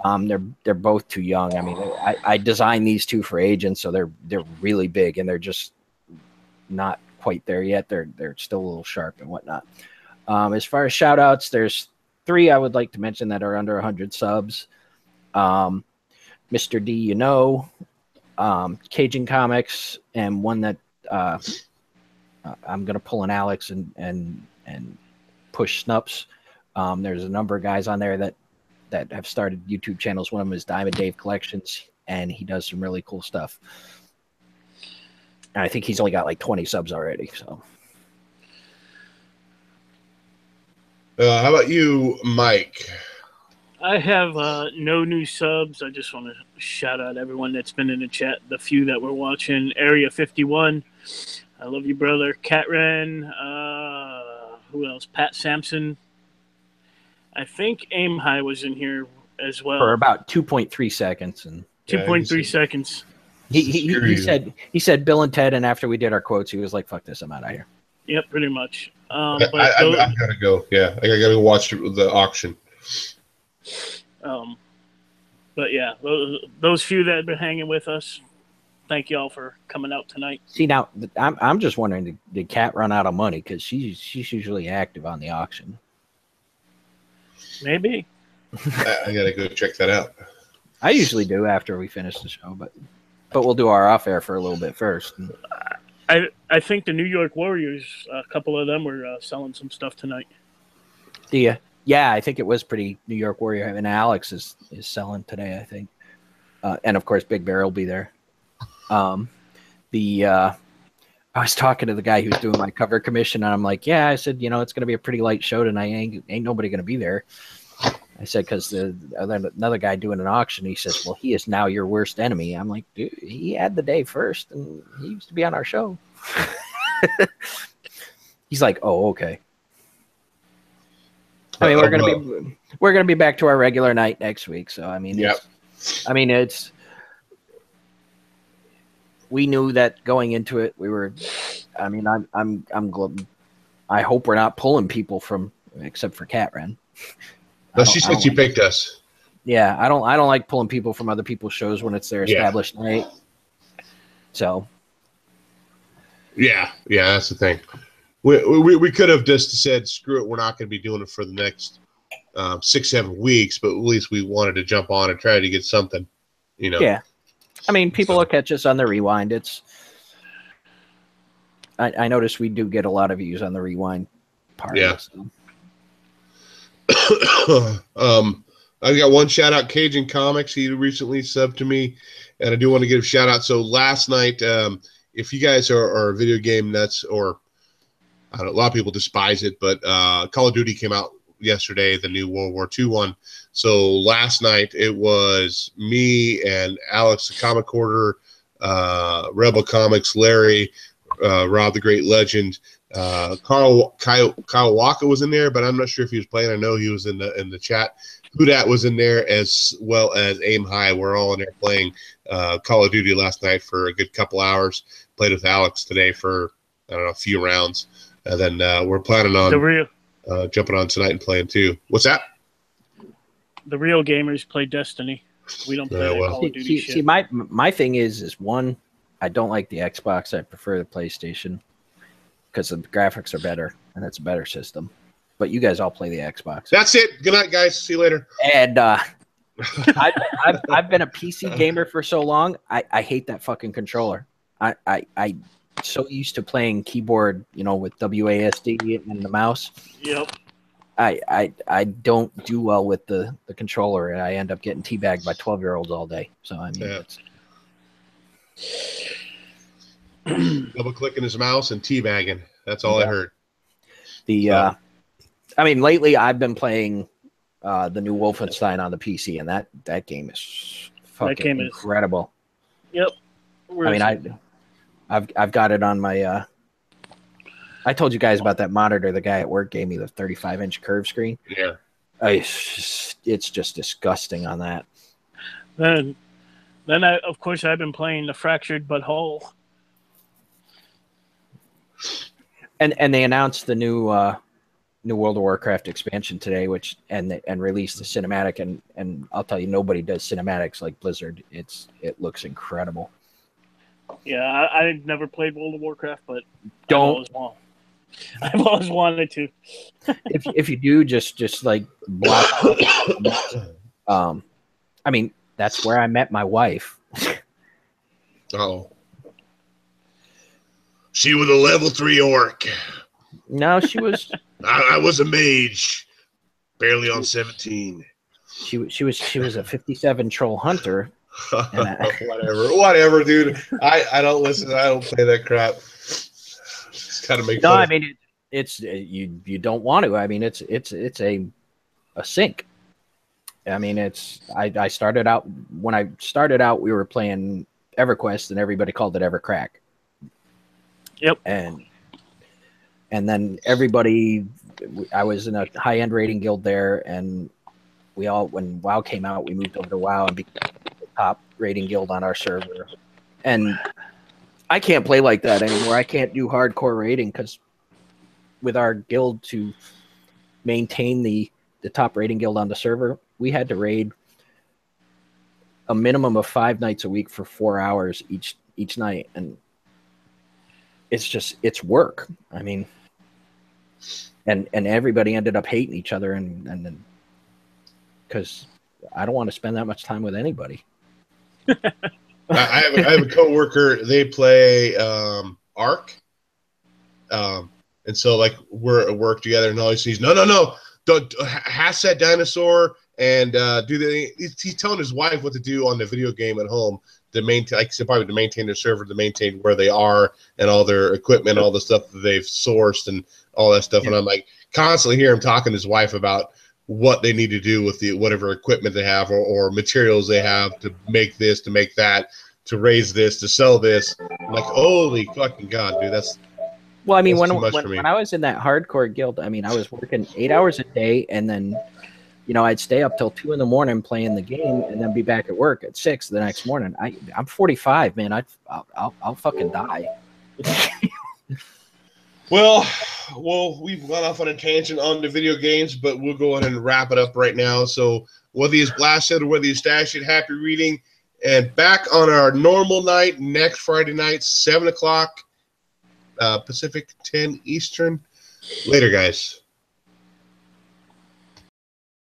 They're both too young. I mean, I designed these 2 for agents, so they're really big, and they're just not quite there yet. They're still a little sharp and whatnot. As far as shout outs, there's 3 I would like to mention that are under 100 subs. Mr. D, Cajun Comics, and one that I'm gonna pull an Alex and push Snups. There's a number of guys on there that have started YouTube channels. One of them is Diamond Dave Collections, and he does some really cool stuff. And I think he's only got like 20 subs already. So, how about you, Mike? I have no new subs. I just want to shout out everyone that's been in the chat. The few that were watching. Area 51. I love you, brother. Cat Ren. Who else? Pat Sampson. I think Aim High was in here as well. For about 2.3 seconds. And 2.3 seconds. He said Bill and Ted, and after we did our quotes, he was like, "Fuck this, I'm out of here." Yep, pretty much. I gotta go. Yeah, I gotta go watch the auction. But yeah, those few that have been hanging with us, thank y'all for coming out tonight. See, now I'm just wondering, did Kat run out of money? Because she's usually active on the auction. Maybe. I gotta go check that out. I usually do after we finish the show, but we'll do our off air for a little bit first. I think the New York Warriors, a couple of them were selling some stuff tonight. Yeah, I think it was pretty New York Warrior. I mean, Alex is selling today, I think, and of course, Big Bear will be there. I was talking to the guy who's doing my cover commission, and I'm like, yeah, I said, it's going to be a pretty light show tonight. Ain't nobody going to be there. I said, because another guy doing an auction, he says, well, he is now your worst enemy. I'm like, dude, he had the day first, and he used to be on our show. He's like, oh, okay. I mean, we're gonna be back to our regular night next week. So I mean, we knew that going into it. We were. I mean, I hope we're not pulling people from, except for Cat Ren. No, she said she picked us. Yeah, I don't like pulling people from other people's shows when it's their established night. So. Yeah, that's the thing. We could have just said, screw it, we're not going to be doing it for the next 6-7 weeks, but at least we wanted to jump on and try to get something, Yeah. I mean, people will catch us on the rewind. I noticed we do get a lot of views on the rewind part. Yeah. I got one shout out, Cajun Comics. He recently subbed to me, and I do want to give a shout out. So last night, if you guys are video game nuts, or I don't know, a lot of people despise it, but Call of Duty came out yesterday, the new World War II one. So last night it was me and Alex, the Comic Quarter, Rebel Comics, Larry, Rob the Great Legend, Kyle Walker was in there, but I'm not sure if he was playing. I know he was in the chat. Hudat was in there, as well as Aim High. We're all in there playing Call of Duty last night for a good couple hours. Played with Alex today for, I don't know, a few rounds. And then we're planning on jumping on tonight and playing too. What's that? The real gamers play Destiny. We don't play Call of Duty shit. See, my thing is one, I don't like the Xbox. I prefer the PlayStation because the graphics are better and it's a better system. But you guys all play the Xbox. That's it. Good night, guys. See you later. And I've been a PC gamer for so long. I hate that fucking controller. I so used to playing keyboard, with WASD and the mouse. Yep. I don't do well with the controller, and I end up getting teabagged by 12-year-olds all day. So I mean, double clicking his mouse and teabagging. That's all I heard. I mean, lately I've been playing the new Wolfenstein on the PC, and that game is fucking incredible. Yep. I mean, I've got it on my. I told you guys about that monitor the guy at work gave me, the 35-inch curved screen. Yeah. It's just disgusting on that. Then of course I've been playing the Fractured But Whole. And they announced the new World of Warcraft expansion today, and released the cinematic, and I'll tell you, nobody does cinematics like Blizzard. It looks incredible. Yeah, I never played World of Warcraft, but I've always wanted to. If you do, just like block. I mean, that's where I met my wife. Oh. She was a level 3 orc. No, she was. I was a mage, barely on 17. She was a 57 troll hunter. Whatever, dude. I don't listen. I don't play that crap. Just kind of make. No, fun. I mean it's you don't want to. I mean it's a sink. I mean I started out, when I started out, we were playing EverQuest and everybody called it EverCrack. Yep. And then I was in a high-end rating guild there, and we all, when WoW came out, we moved over to WoW and became the top raiding guild on our server, and I can't play like that anymore. I can't do hardcore raiding because with our guild to maintain the top raiding guild on the server, we had to raid a minimum of 5 nights a week for 4 hours each night, and it's work. I mean, and everybody ended up hating each other, and then because I don't want to spend that much time with anybody. I have a coworker. They play Ark, and so like we're at work together, and all he sees, no, don't hash that dinosaur and do the. He's telling his wife what to do on the video game at home to maintain, like probably to maintain their server, to maintain where they are and all their equipment, all the stuff that they've sourced and all that stuff. Yeah. And I'm like constantly hear him talking to his wife about what they need to do with the whatever equipment they have or materials they have to make this, to make that, to raise this, to sell this. I'm like, holy fucking God, dude, that's well, I mean, when I was in that hardcore guild, I mean, I was working 8 hours a day, and then, you know, I'd stay up till 2 a.m. playing the game, and then be back at work at 6 the next morning. I'm 45, man. I'll fucking die. Well, we've gone off on a tangent on the video games, but we'll go ahead and wrap it up right now. So whether you blast it or whether you stash it, happy reading. And back on our normal night, next Friday night, 7 o'clock Pacific, 10 Eastern. Later, guys.